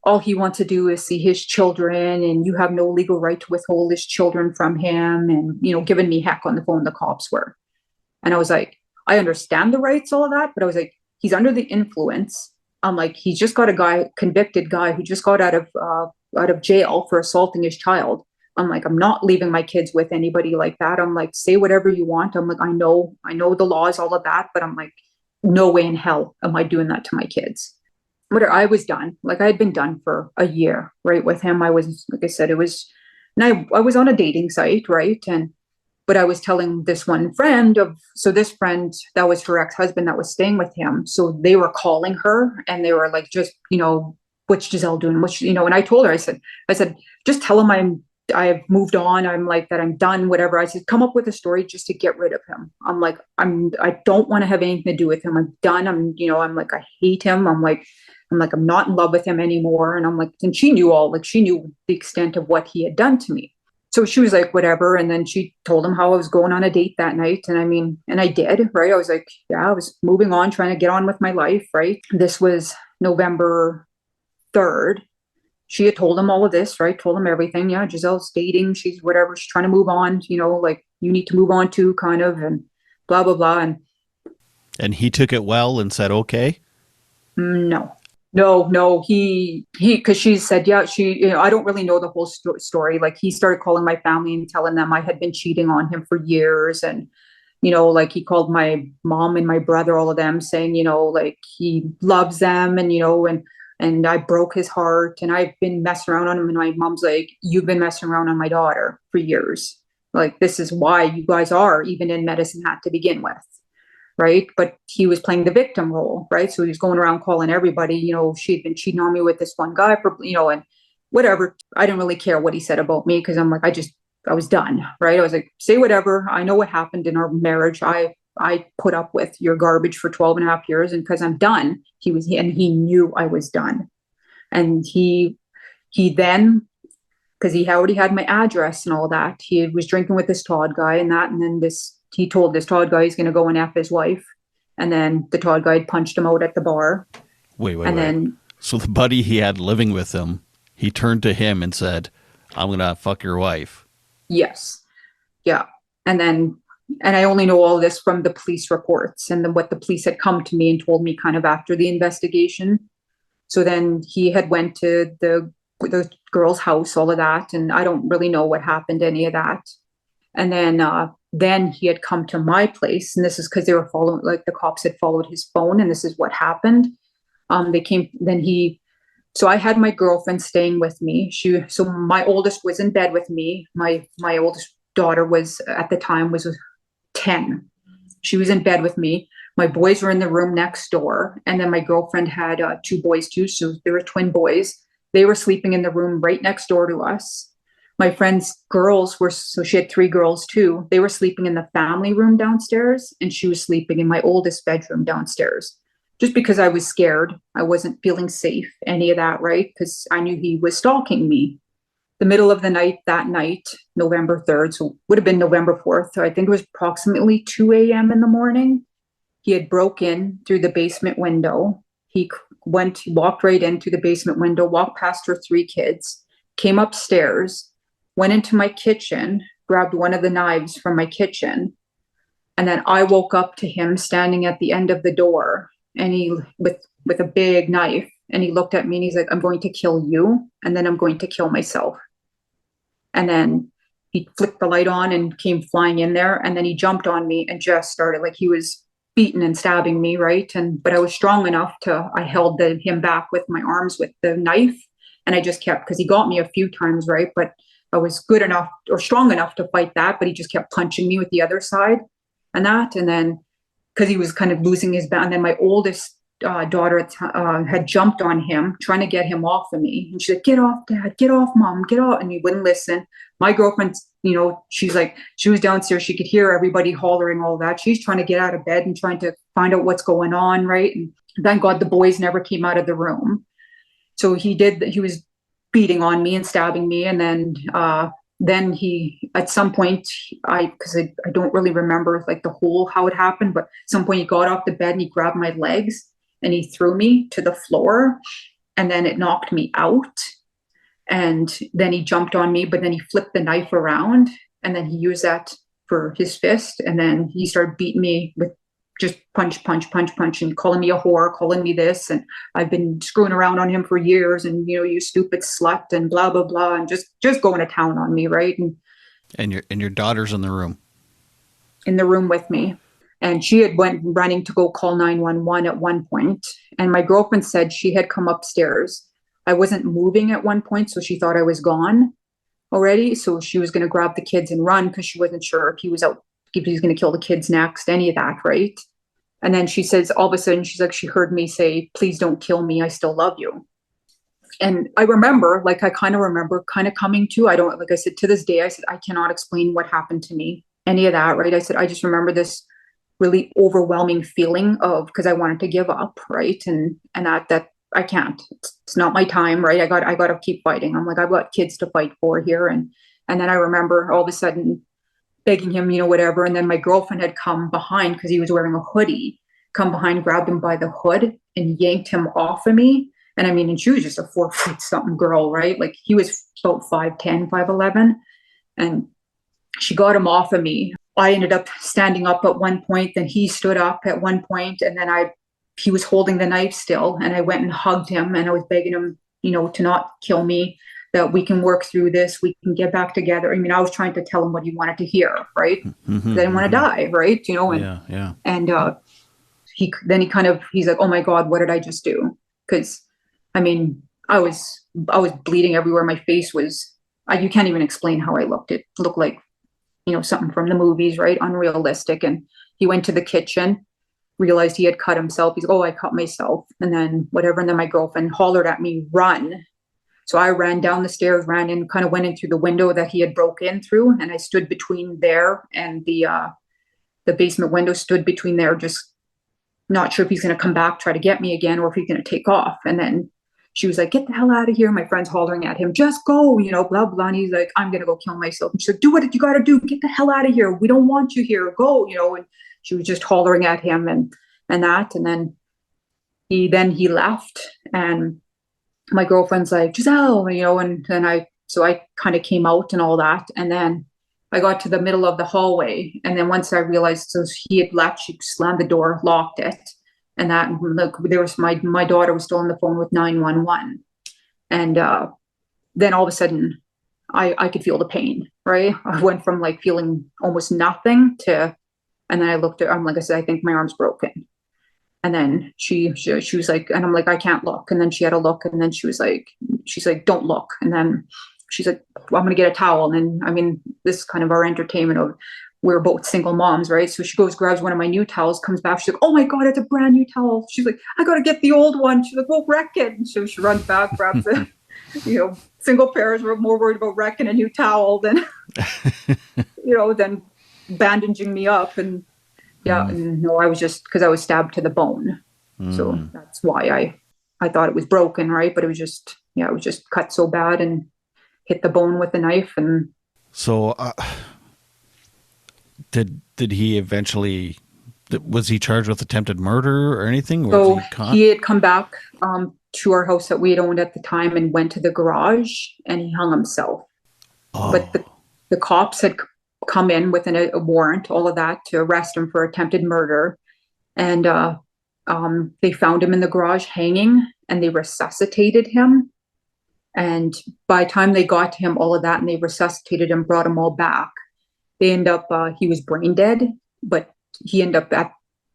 Speaker 2: all he wants to do is see his children, and you have no legal right to withhold his children from him. And, giving me heck on the phone, the cops were. And I was like, I understand the rights, all of that, but I was like, he's under the influence. I'm like, he's just got a convicted guy who just got out of jail for assaulting his child. I'm like, I'm not leaving my kids with anybody like that. I'm like, say whatever you want. I'm like, I know the laws, all of that, but I'm like, no way in hell am I doing that to my kids. But I was done. Like, I had been done for a year, right, with him. I was, like I said, and I was on a dating site, right? But I was telling this one friend so this friend, that was her ex-husband that was staying with him. So they were calling her and they were like, just, what's Giselle doing? And I told her, I said, just tell him I've moved on. I'm like that. I'm done, whatever. I said, come up with a story just to get rid of him. I'm like, I don't want to have anything to do with him. I'm done. I'm like, I hate him. I'm like, I'm not in love with him anymore. And I'm like, and she knew the extent of what he had done to me. So she was like, whatever. And then she told him how I was going on a date that night. And I did, right? I was like, yeah, I was moving on, trying to get on with my life, right? This was November 3rd. She had told him all of this, right? Told him everything. Yeah, Giselle's dating. She's whatever. She's trying to move on, like you need to move on too, kind of, and blah, blah, blah.
Speaker 1: And he took it well and said, okay.
Speaker 2: No, because she said, yeah, I don't really know the whole story. Like, he started calling my family and telling them I had been cheating on him for years. And, like, he called my mom and my brother, all of them, saying, like, he loves them and, and I broke his heart and I've been messing around on him. And my mom's like, you've been messing around on my daughter for years. Like, this is why you guys are even in medicine hat to begin with. Right. But he was playing the victim role. Right. So he was going around calling everybody, she'd been cheating on me with this one guy for, and whatever. I didn't really care what he said about me because I'm like, I was done. Right. I was like, say whatever. I know what happened in our marriage. I put up with your garbage for 12 and a half years. And because I'm done, he knew I was done. And he then, because he already had my address and all that, he was drinking with this Todd guy and that. And then he told this Todd guy he's going to go and F his wife. And then the Todd guy had punched him out at the bar.
Speaker 1: Wait. Then, so the buddy he had living with him, he turned to him and said, I'm going to fuck your wife.
Speaker 2: Yes. Yeah. And I only know all this from the police reports and then what the police had come to me and told me kind of after the investigation. So then he had went to the girl's house, all of that. And I don't really know what happened, any of that. And then then he had come to my place, and this is because they were following, like the cops had followed his phone, and this is what happened. They came, then he, so I had my girlfriend staying with me. So my oldest was in bed with me. My oldest daughter was at the time was 10. She was in bed with me. My boys were in the room next door, and then my girlfriend had two boys too. So they were twin boys. They were sleeping in the room right next door to us. My friend's girls were, so she had three girls too. They were sleeping in the family room downstairs, and she was sleeping in my oldest bedroom downstairs. Just because I was scared, I wasn't feeling safe, any of that, right? Because I knew he was stalking me. The middle of the night, that night, November 3rd, so would have been November 4th. So I think it was approximately 2 a.m. in the morning. He had broke in through the basement window. He walked right in through the basement window, walked past her three kids, came upstairs, went into my kitchen, grabbed one of the knives from my kitchen. And then I woke up to him standing at the end of the door, and he with a big knife, and he looked at me and he's like, I'm going to kill you, and then I'm going to kill myself. And then he flicked the light on and came flying in there, and then he jumped on me and just started, like, he was beating and stabbing me, right? And but I was strong enough to, I held him back with my arms with the knife, and I just kept, because he got me a few times, right? But I was good enough or strong enough to fight that, but he just kept punching me with the other side and that. And then because he was kind of losing his balance, and then my oldest daughter had jumped on him, trying to get him off of me. And she's like, get off, Dad, get off, Mom, get off. And he wouldn't listen. My girlfriend, she's like, she was downstairs. She could hear everybody hollering, all that. She's trying to get out of bed and trying to find out what's going on, right? And thank God the boys never came out of the room. So he was beating on me and stabbing me. And then he, at some point, because I don't really remember like the whole how it happened, but at some point he got off the bed and he grabbed my legs and he threw me to the floor, and then it knocked me out. And then he jumped on me, but then he flipped the knife around, and then he used that for his fist. And then he started beating me with just punch, punch, punch, punch, and calling me a whore, calling me this. And I've been screwing around on him for years, and, you stupid slut, and blah, blah, blah, and just going to town on me, right?
Speaker 1: And your daughter's in the room.
Speaker 2: In the room with me. And she had went running to go call 911 at one point. And my girlfriend said she had come upstairs. I wasn't moving at one point, so she thought I was gone already. So she was going to grab the kids and run, because she wasn't sure if he was out, if he was going to kill the kids next, any of that, right? And then she says, all of a sudden, she's like, she heard me say, please don't kill me, I still love you. And I remember, like, I kind of remember kind of coming to, I don't, like I said, to this day, I said, I cannot explain what happened to me, any of that, right? I said, I just remember this really overwhelming feeling of, because I wanted to give up, right? And that I can't, it's not my time, right? I got to keep fighting. I'm like, I've got kids to fight for here. And then I remember all of a sudden begging him, whatever. And then my girlfriend had come behind, because he was wearing a hoodie, come behind, grabbed him by the hood and yanked him off of me. And I mean, and she was just a 4 foot something girl, right? Like, he was about 5'10", 5'11", and she got him off of me. I ended up standing up at one point, then he stood up at one point, and then he was holding the knife still, and I went and hugged him, and I was begging him, to not kill me, that we can work through this, we can get back together. I mean, I was trying to tell him what he wanted to hear, right?
Speaker 1: Mm-hmm,
Speaker 2: I didn't want to die, right? And he's like, oh my God, what did I just do? Because, I mean, I was bleeding everywhere. My face was, you can't even explain how I looked. It looked like, something from the movies, right? Unrealistic. And he went to the kitchen, realized he had cut himself. He's like, oh, I cut myself. And then whatever. And then my girlfriend hollered at me, run. So I ran down the stairs, ran in, kind of went in through the window that he had broke in through. And I stood between there and the basement window, stood between there, just not sure if he's going to come back, try to get me again, or if he's going to take off. And then she was like, get the hell out of here. My friend's hollering at him, just go, blah, blah. And he's like, I'm going to go kill myself. And she's like, do what you got to do. Get the hell out of here. We don't want you here. Go, and she was just hollering at him and that. And then he left, and my girlfriend's like, Giselle, and then I kind of came out and all that. And then I got to the middle of the hallway. And then once I realized, so he had left, she slammed the door, locked it. And that, look, there was my daughter was still on the phone with 911. And then all of a sudden I could feel the pain. right? I went from like feeling almost nothing to, and then I looked at, I'm like I said, I think my arm's broken. And then she was like, and I'm like, I can't look. And then she had a look, and then she's like, don't look. And then she's like, well, I'm gonna get a towel. And then, I mean, this is kind of our entertainment of we're both single moms, right? So she goes, grabs one of my new towels, comes back. She's like, oh my God, it's a brand new towel. She's like, I gotta get the old one. She's like, we'll wreck it. And so she runs back, grabs it. Single parents were more worried about wrecking a new towel than, than bandaging me up. And yeah, and no, I was just because I was stabbed to the bone. So that's why I thought it was broken, right? But it was just, yeah, it was just cut so bad and hit the bone with the knife. And
Speaker 1: So, did he eventually? Was he charged with attempted murder or anything?
Speaker 2: so
Speaker 1: Was he caught?
Speaker 2: he had come back to our house that we had owned at the time and went to the garage and he hung himself. But
Speaker 1: Oh,
Speaker 2: the cops had come in with a warrant, all of that, to arrest him for attempted murder. And they found him in the garage hanging and they resuscitated him. And by the time they got to him, all of that, and they resuscitated him, brought him all back, they end up, he was brain dead, but he ended up at,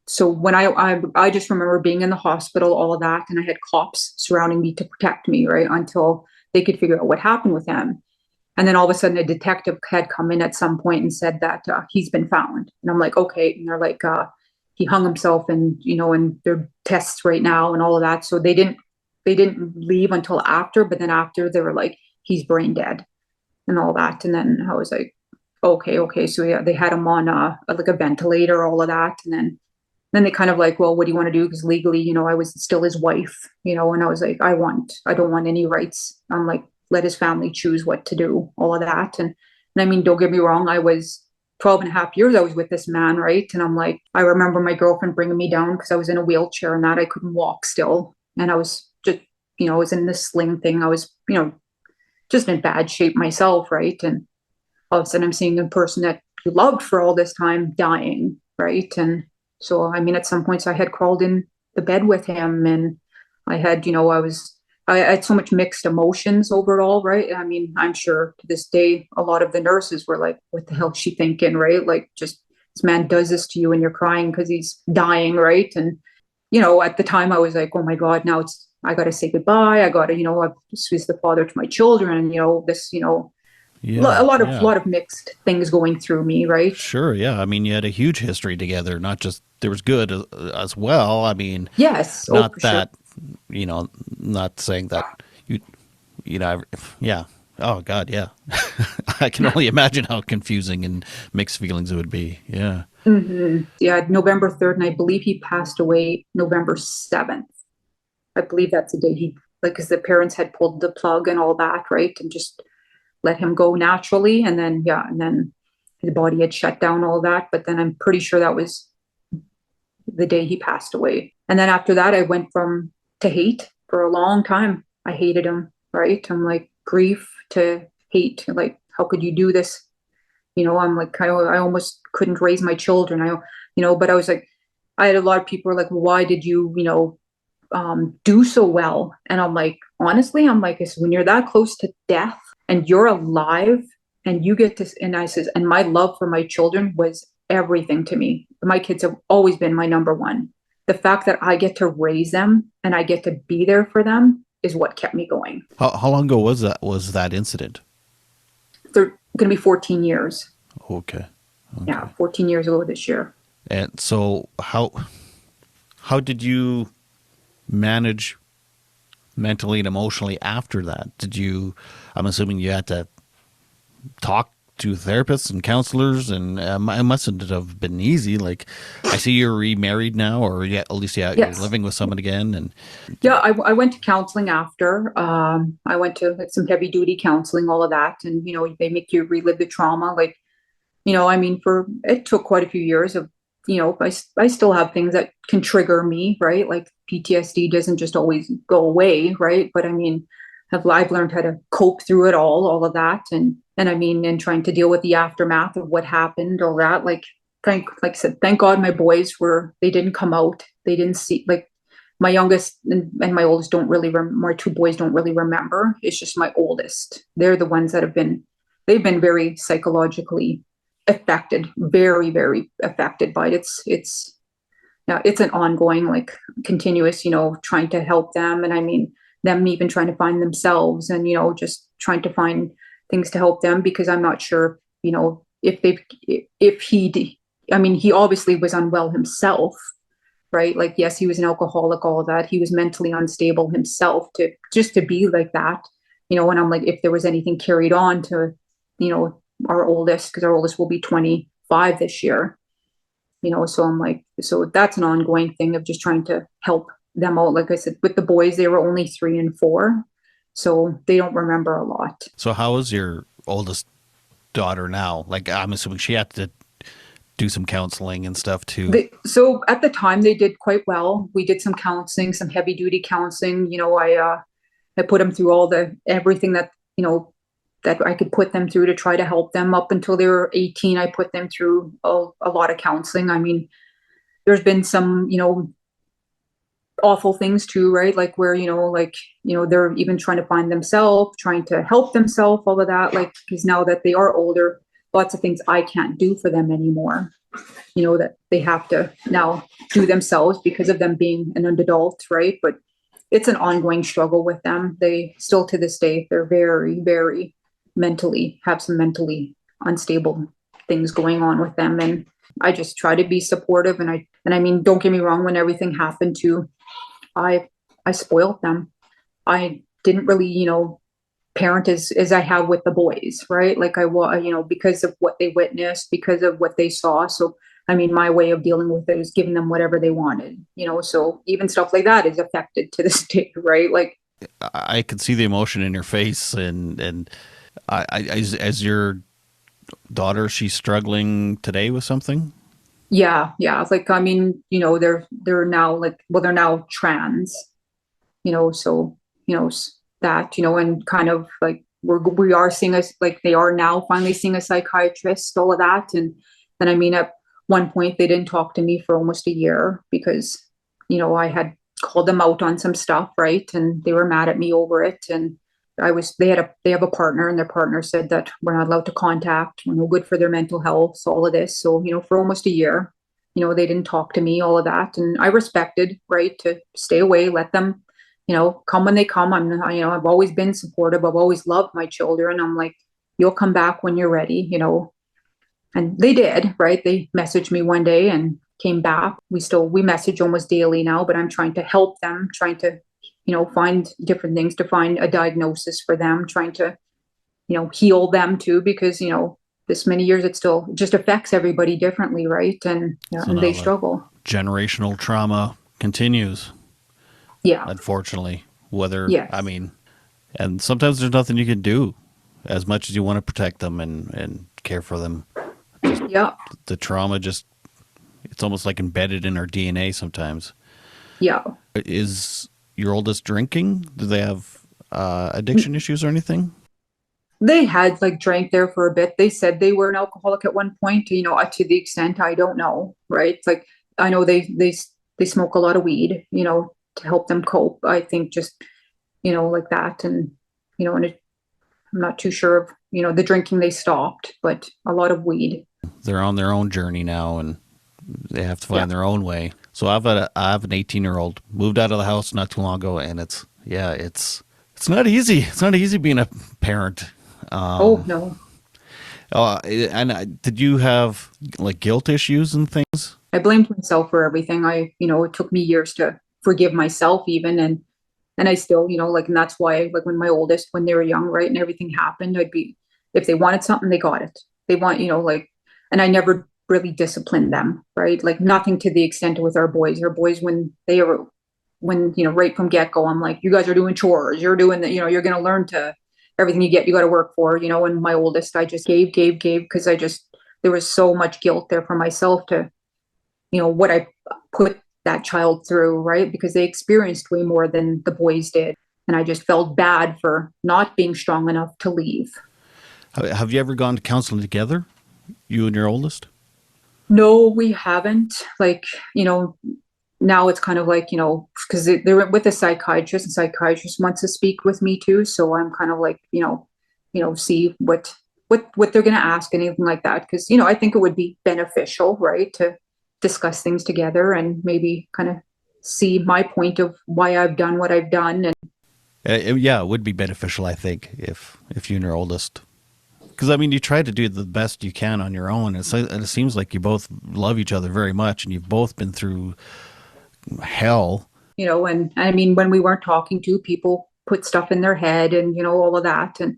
Speaker 2: so when I just remember being in the hospital, all of that, and I had cops surrounding me to protect me, right, until they could figure out what happened with him. And then all of a sudden, a detective had come in at some point and said that he's been found. And I'm like, okay. And they're like, he hung himself, and and there are tests right now and all of that. So they didn't leave until after, but then after they were like, he's brain dead and all that. And then I was like, okay. So yeah, they had him on like a ventilator, all of that. And then they kind of like, well, what do you want to do? Because legally, I was still his wife, and I was like, I don't want any rights. I'm like, let his family choose what to do, all of that. And I mean, don't get me wrong, I was 12 and a half years I was with this man, right? And I'm like, I remember my girlfriend bringing me down because I was in a wheelchair and that I couldn't walk still. And I was just, I was in this sling thing. I was, just in bad shape myself, right? And all of a sudden I'm seeing a person that you loved for all this time dying, right? And so, I mean, at some points I had crawled in the bed with him and I had, I had so much mixed emotions over it all, right? I mean, I'm sure to this day, a lot of the nurses were like, what the hell is she thinking, right? Like, just this man does this to you and you're crying because he's dying, right? And, at the time I was like, oh my God, now I got to say goodbye. I got to, this was the father to my children, and, this, a
Speaker 1: yeah, yeah.
Speaker 2: lot of mixed things going through me, right?
Speaker 1: Sure, yeah. I mean, you had a huge history together. Not just there was good as well. I mean,
Speaker 2: Yes, oh,
Speaker 1: not
Speaker 2: for sure.
Speaker 1: that not saying that yeah. Oh God, yeah. I can only imagine how confusing and mixed feelings it would be. Yeah.
Speaker 2: Yeah, November 3rd, and I believe he passed away November 7th. I believe that's the day he, like, because the parents had pulled the plug and all that, right? And just let him go naturally. And then, yeah, and then his body had shut down, all that. But then I'm pretty sure that was the day he passed away. And then after that, I went from to hate for a long time. I hated him, right? I'm like, grief to hate. Like, how could you do this? I'm like, I almost couldn't raise my children. But I was like, I had a lot of people were like, well, why did you, do so well? And I'm like, honestly, I'm like, it's when you're that close to death and you're alive and you get to, and I says, and my love for my children was everything to me. My kids have always been my number one. The fact that I get to raise them and I get to be there for them is what kept me going.
Speaker 1: How long ago was that incident?
Speaker 2: They're going to be 14 years.
Speaker 1: Okay.
Speaker 2: Yeah,
Speaker 1: Okay.
Speaker 2: 14 years ago this year.
Speaker 1: And so how did you manage mentally and emotionally after that? I'm assuming you had to talk to therapists and counselors, and it mustn't have been easy. Like, I see you're remarried now, or yeah, at least yeah, you're
Speaker 2: Yes.
Speaker 1: living with someone again. And
Speaker 2: Yeah, I went to counseling after. I went to like some heavy duty counseling, all of that. And, they make you relive the trauma. Like, I mean, it took quite a few years of, I still have things that can trigger me, right? Like PTSD doesn't just always go away, right? But I mean, I've learned how to cope through it all of that. And I mean, and trying to deal with the aftermath of what happened, all that. Like I said, thank God my boys they didn't come out. They didn't see, like, my youngest and my oldest don't really, my two boys don't really remember. It's just my oldest. They're the ones that have been they've been very psychologically affected, very, very affected by it. It's yeah, it's an ongoing, like continuous, trying to help them. And I mean, them even trying to find themselves and, just trying to find things to help them because I'm not sure, if if I mean, he obviously was unwell himself, right? Like, yes, he was an alcoholic, all of that. He was mentally unstable himself to be like that, and I'm like, if there was anything carried on to, our oldest, because our oldest will be 25 this year, so I'm like, so that's an ongoing thing of just trying to help them out. Like I said, with the boys, they were only 3 and 4, so they don't remember a lot.
Speaker 1: So how is your oldest daughter now? Like, I'm assuming she had to do some counseling and stuff too.
Speaker 2: So at the time they did quite well. We did some counseling, some heavy duty counseling. I put them through everything that, that I could put them through to try to help them up until they were 18. I put them through a lot of counseling. I mean, there's been some, awful things too, right? Like where, they're even trying to find themselves, trying to help themselves, all of that. Like, because now that they are older, lots of things I can't do for them anymore, that they have to now do themselves because of them being an adult, right? But it's an ongoing struggle with them. They still to this day, they're very, very have some mentally unstable things going on with them. And I just try to be supportive. And I mean, don't get me wrong, when everything happened to, I, I spoiled them. I didn't really, parent as I have with the boys, right? Like I was, because of what they witnessed, because of what they saw. So, I mean, my way of dealing with it was giving them whatever they wanted, so even stuff like that is affected to this day, right? Like,
Speaker 1: I could see the emotion in your face, and as your daughter, she's struggling today with something.
Speaker 2: yeah, yeah. Like, I mean, they're now like, well, they're now trans, so, that, and kind of like we are seeing us like they are now finally seeing a psychiatrist, all of that. And I mean, at one point they didn't talk to me for almost a year because, I had called them out on some stuff, right? And they were mad at me over it. And they have a partner, and their partner said that we're not allowed to contact, we're no good for their mental health, so all of this. So, for almost a year, they didn't talk to me, all of that. And I respected, right, to stay away, let them, come when they come. I've always been supportive. I've always loved my children. I'm like, you'll come back when you're ready, and they did, right? They messaged me one day and came back. We message almost daily now, but I'm trying to help them, trying to, find different things to find a diagnosis for them, trying to, heal them too, because, this many years, it still just affects everybody differently, right? And yeah,
Speaker 1: So
Speaker 2: and
Speaker 1: now
Speaker 2: they
Speaker 1: the
Speaker 2: struggle.
Speaker 1: generational trauma continues,
Speaker 2: Yeah.
Speaker 1: unfortunately. Whether, I
Speaker 2: Yes.
Speaker 1: mean, and sometimes there's nothing you can do as much as you want to protect them and care for them. Just
Speaker 2: Yeah.
Speaker 1: the trauma, just it's almost like embedded in our DNA sometimes.
Speaker 2: Yeah.
Speaker 1: Is your oldest drinking? Do they have addiction issues or anything?
Speaker 2: They had like drank there for a bit. They said they were an alcoholic at one point, to the extent I don't know, right? It's like I know they smoke a lot of weed, to help them cope. I think just, like that. And, I'm not too sure of, the drinking they stopped, but a lot of weed.
Speaker 1: They're on their own journey now, and they have to
Speaker 2: Yeah.
Speaker 1: find their own way. So I have an 18-year-old moved out of the house not too long ago, and it's not easy. It's not easy being a parent.
Speaker 2: Oh, no.
Speaker 1: Did you have like guilt issues and things?
Speaker 2: I blamed myself for everything. It took me years to forgive myself even. And I still, like, and that's why, like, when my oldest, when they were young, right, and everything happened, if they wanted something, they got it. They want, like, and I never really disciplined them, right? Like, nothing to the extent with our boys. Our boys, right from get go, I'm like, you guys are doing chores. You're doing that, you're going to learn to everything you get, you got to work for, and my oldest, I just gave, because there was so much guilt there for myself to, what I put that child through, right? Because they experienced way more than the boys did. And I just felt bad for not being strong enough to leave.
Speaker 1: Have you ever gone to counseling together, you and your oldest?
Speaker 2: No, we haven't. Like, now it's kind of like, because they're with a psychiatrist, and psychiatrist wants to speak with me too. So I'm kind of like, see what they're going to ask, anything like that. Because, I think it would be beneficial, right, to discuss things together and maybe kind of see my point of why I've done what I've done. And
Speaker 1: Yeah, it would be beneficial, I think, if you and your oldest. Because, I mean, you try to do the best you can on your own. And it seems like you both love each other very much, and you've both been through hell.
Speaker 2: and I mean, when we weren't talking to people, put stuff in their head and, all of that. And,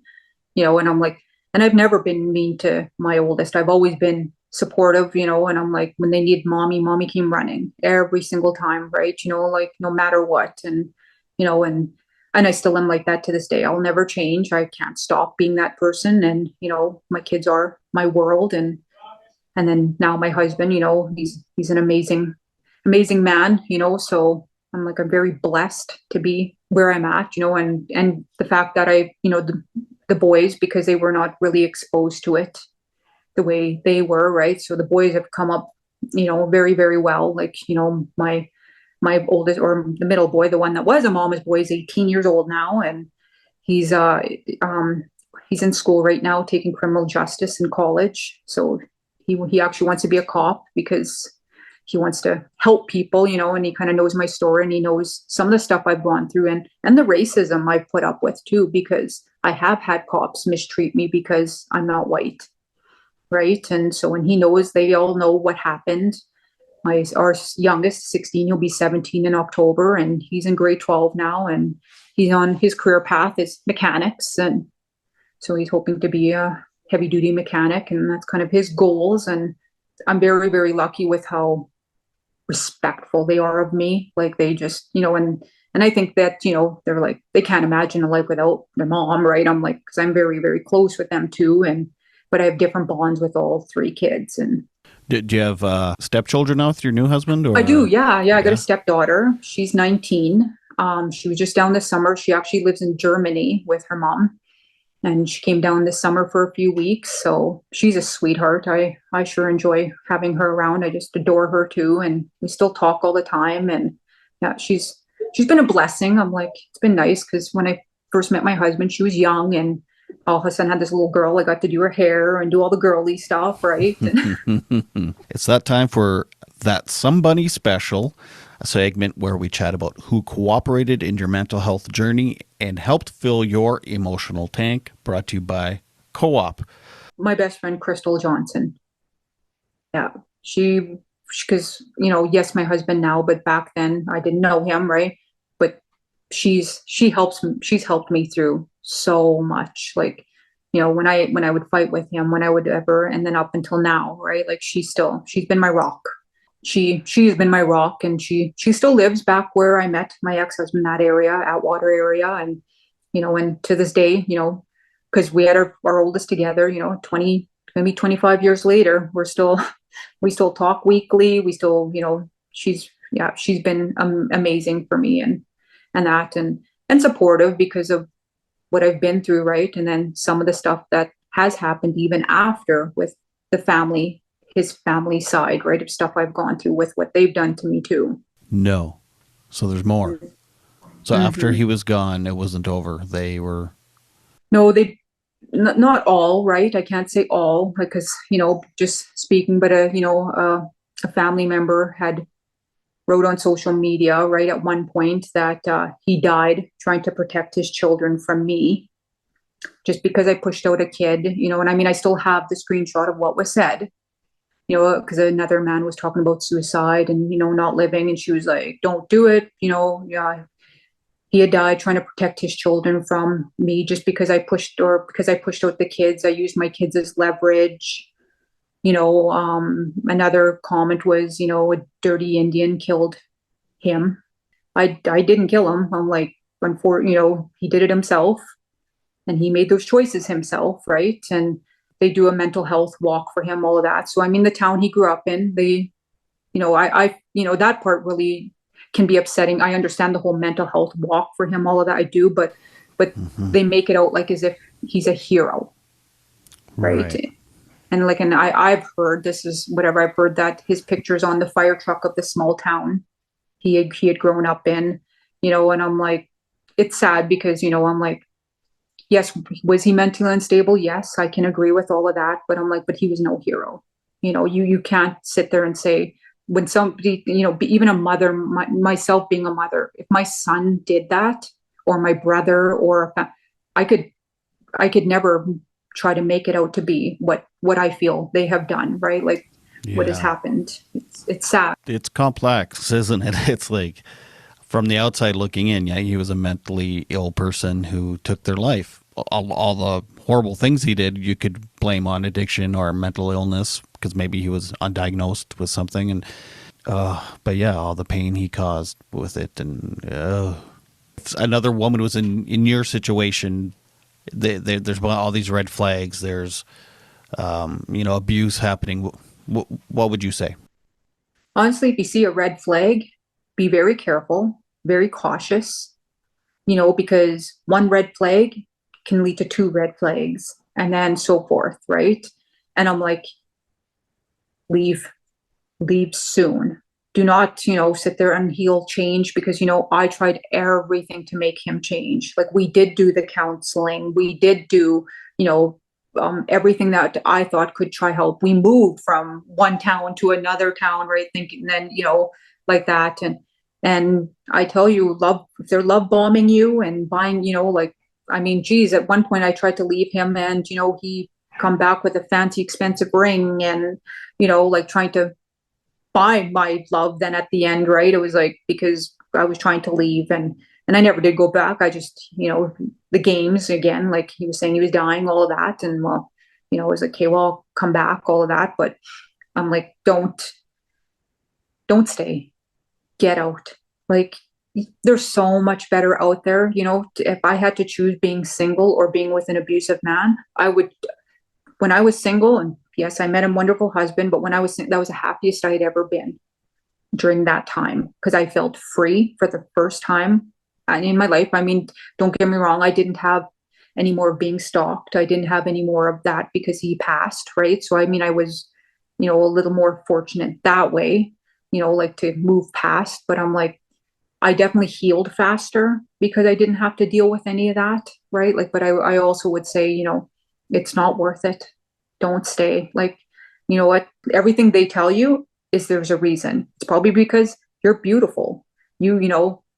Speaker 2: and I'm like, and I've never been mean to my oldest. I've always been supportive, and I'm like, when they need mommy, mommy came running every single time, right? Like no matter what. And, and I still am like that to this day. I'll never change. I can't stop being that person. And, my kids are my world. And then now my husband, he's an amazing man, so I'm very blessed to be where I'm at, and the fact that the boys, because they were not really exposed to it the way they were, right? So the boys have come up, very, very well. Like, my oldest, or the middle boy, the one that was a mama's boy, is 18 years old now, and he's um he's in school right now taking criminal justice in college. So he actually wants to be a cop because he wants to help people, and he kind of knows my story, and he knows some of the stuff I've gone through, and the racism I've put up with too, because I have had cops mistreat me because I'm not white, right? And so when he knows, they all know what happened. Our youngest, 16, he'll be 17 in October, and he's in grade 12 now, and he's on his career path is mechanics, and so he's hoping to be a heavy duty mechanic, and that's kind of his goals. And I'm very, very lucky with how respectful they are of me. Like they just, and I think that, they're like, they can't imagine a life without their mom, right? I'm like, because I'm very, very close with them too. But I have different bonds with all three kids. And
Speaker 1: Do you have stepchildren now with your new husband? Or
Speaker 2: I do. Yeah. Yeah. I got a stepdaughter. She's 19. She was just down this summer. She actually lives in Germany with her mom. And she came down this summer for a few weeks. So she's a sweetheart. I sure enjoy having her around. I just adore her too. And we still talk all the time. And yeah, she's been a blessing. I'm like, it's been nice because when I first met my husband, she was young, and all of a sudden had this little girl. I got to do her hair and do all the girly stuff, right?
Speaker 1: It's that time for that Somebody Special, a segment where we chat about who cooperated in your mental health journey and helped fill your emotional tank, brought to you by Co-op.
Speaker 2: My best friend, Crystal Johnson. Yeah. Because, yes, my husband now, but back then I didn't know him, right? But she helped me through so much. Like, when I would fight with him, when I would ever, and then up until now, right? Like she's been my rock. She has been my rock, and she still lives back where I met my ex-husband, that area, Atwater area. And, and to this day, because we had our oldest together, 20, maybe 25 years later, we still talk weekly. We still, she's been amazing for me, and supportive because of what I've been through. Right. And then some of the stuff that has happened even after with the family, his family side, right, of stuff I've gone through with what they've done to me too.
Speaker 1: No. So there's more. So
Speaker 2: Mm-hmm.
Speaker 1: after he was gone, it wasn't over. They were...
Speaker 2: No, not all, right? I can't say all because, just speaking, but a family member had wrote on social media right at one point that he died trying to protect his children from me just because I pushed out a kid, and I mean, I still have the screenshot of what was said, because another man was talking about suicide and, not living. And she was like, don't do it. Yeah, he had died trying to protect his children from me just because I pushed out the kids. I used my kids as leverage. Another comment was, a dirty Indian killed him. I didn't kill him. I'm like, he did it himself, and he made those choices himself, right? And they do a mental health walk for him, all of that. So I mean, the town he grew up in, that part really can be upsetting. I understand the whole mental health walk for him, all of that I do, but they make it out like as if he's a hero, right? And I've heard, this is whatever I've heard, that his picture's on the fire truck of the small town he had grown up in, and I'm like, it's sad because, I'm like, yes, was he mentally unstable? Yes, I can agree with all of that. But I'm like, but he was no hero. You can't sit there and say, when somebody, even a mother, myself being a mother, if my son did that, or my brother, I could, I could never try to make it out to be what I feel they have done, right? Like what has
Speaker 1: Yeah.
Speaker 2: happened. It's sad.
Speaker 1: It's complex, isn't it? It's like from the outside looking in, yeah, he was a mentally ill person who took their life. All the horrible things he did, you could blame on addiction or mental illness because maybe he was undiagnosed with something. And but yeah, all the pain he caused with it. And if another woman was in your situation, there's all these red flags. There's abuse happening. What would you say?
Speaker 2: Honestly, if you see a red flag, be very careful, very cautious, because one red flag can lead to two red flags and then so forth, right? And I'm like, leave, leave soon. Do not, sit there and he'll change because, I tried everything to make him change. Like we did do the counseling, we did do, everything that I thought could try help. We moved from one town to another town, right? Thinking then, like that. And I tell you, if they're love bombing you and buying, like, I mean, geez, at one point I tried to leave him and, he come back with a fancy expensive ring and, like trying to buy my love. Then at the end, right, it was like because I was trying to leave and I never did go back. I just, the games again, like he was saying he was dying, all of that. And well, I was like, okay, well, I'll come back, all of that. But I'm like, don't stay, get out. Like there's so much better out there. If I had to choose being single or being with an abusive man, I would, when I was single, and yes, I met a wonderful husband, but when I was, that was the happiest I had ever been during that time because I felt free for the first time in my life. I mean, don't get me wrong, I didn't have any more of being stalked. I didn't have any more of that because he passed, right? So I mean, I was, a little more fortunate that way, like to move past. But I'm like, I definitely healed faster because I didn't have to deal with any of that, right? Like, but I also would say, it's not worth it. Don't stay. Like, you know what? Everything they tell you is there's a reason. It's probably because you're beautiful.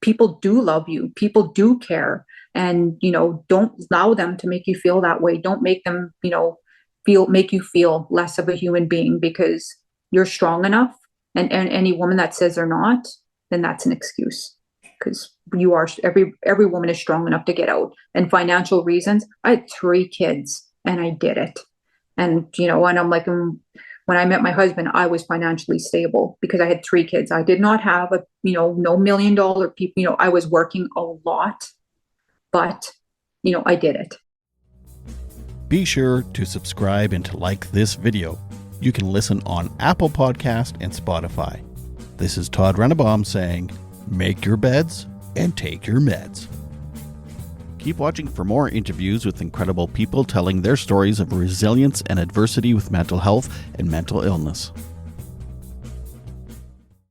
Speaker 2: People do love you. People do care. And, don't allow them to make you feel that way. Don't make them, make you feel less of a human being because you're strong enough. And any woman that says they're not, then that's an excuse because you are, every woman is strong enough to get out. And financial reasons, I had 3 kids and I did it. And, and I'm like, when I met my husband, I was financially stable because I had 3 kids. I did not have no $1 million people, I was working a lot, but, I did it.
Speaker 1: Be sure to subscribe and to like this video. You can listen on Apple Podcast and Spotify. This is Todd Rennebaum saying, make your beds and take your meds. Keep watching for more interviews with incredible people telling their stories of resilience and adversity with mental health and mental illness.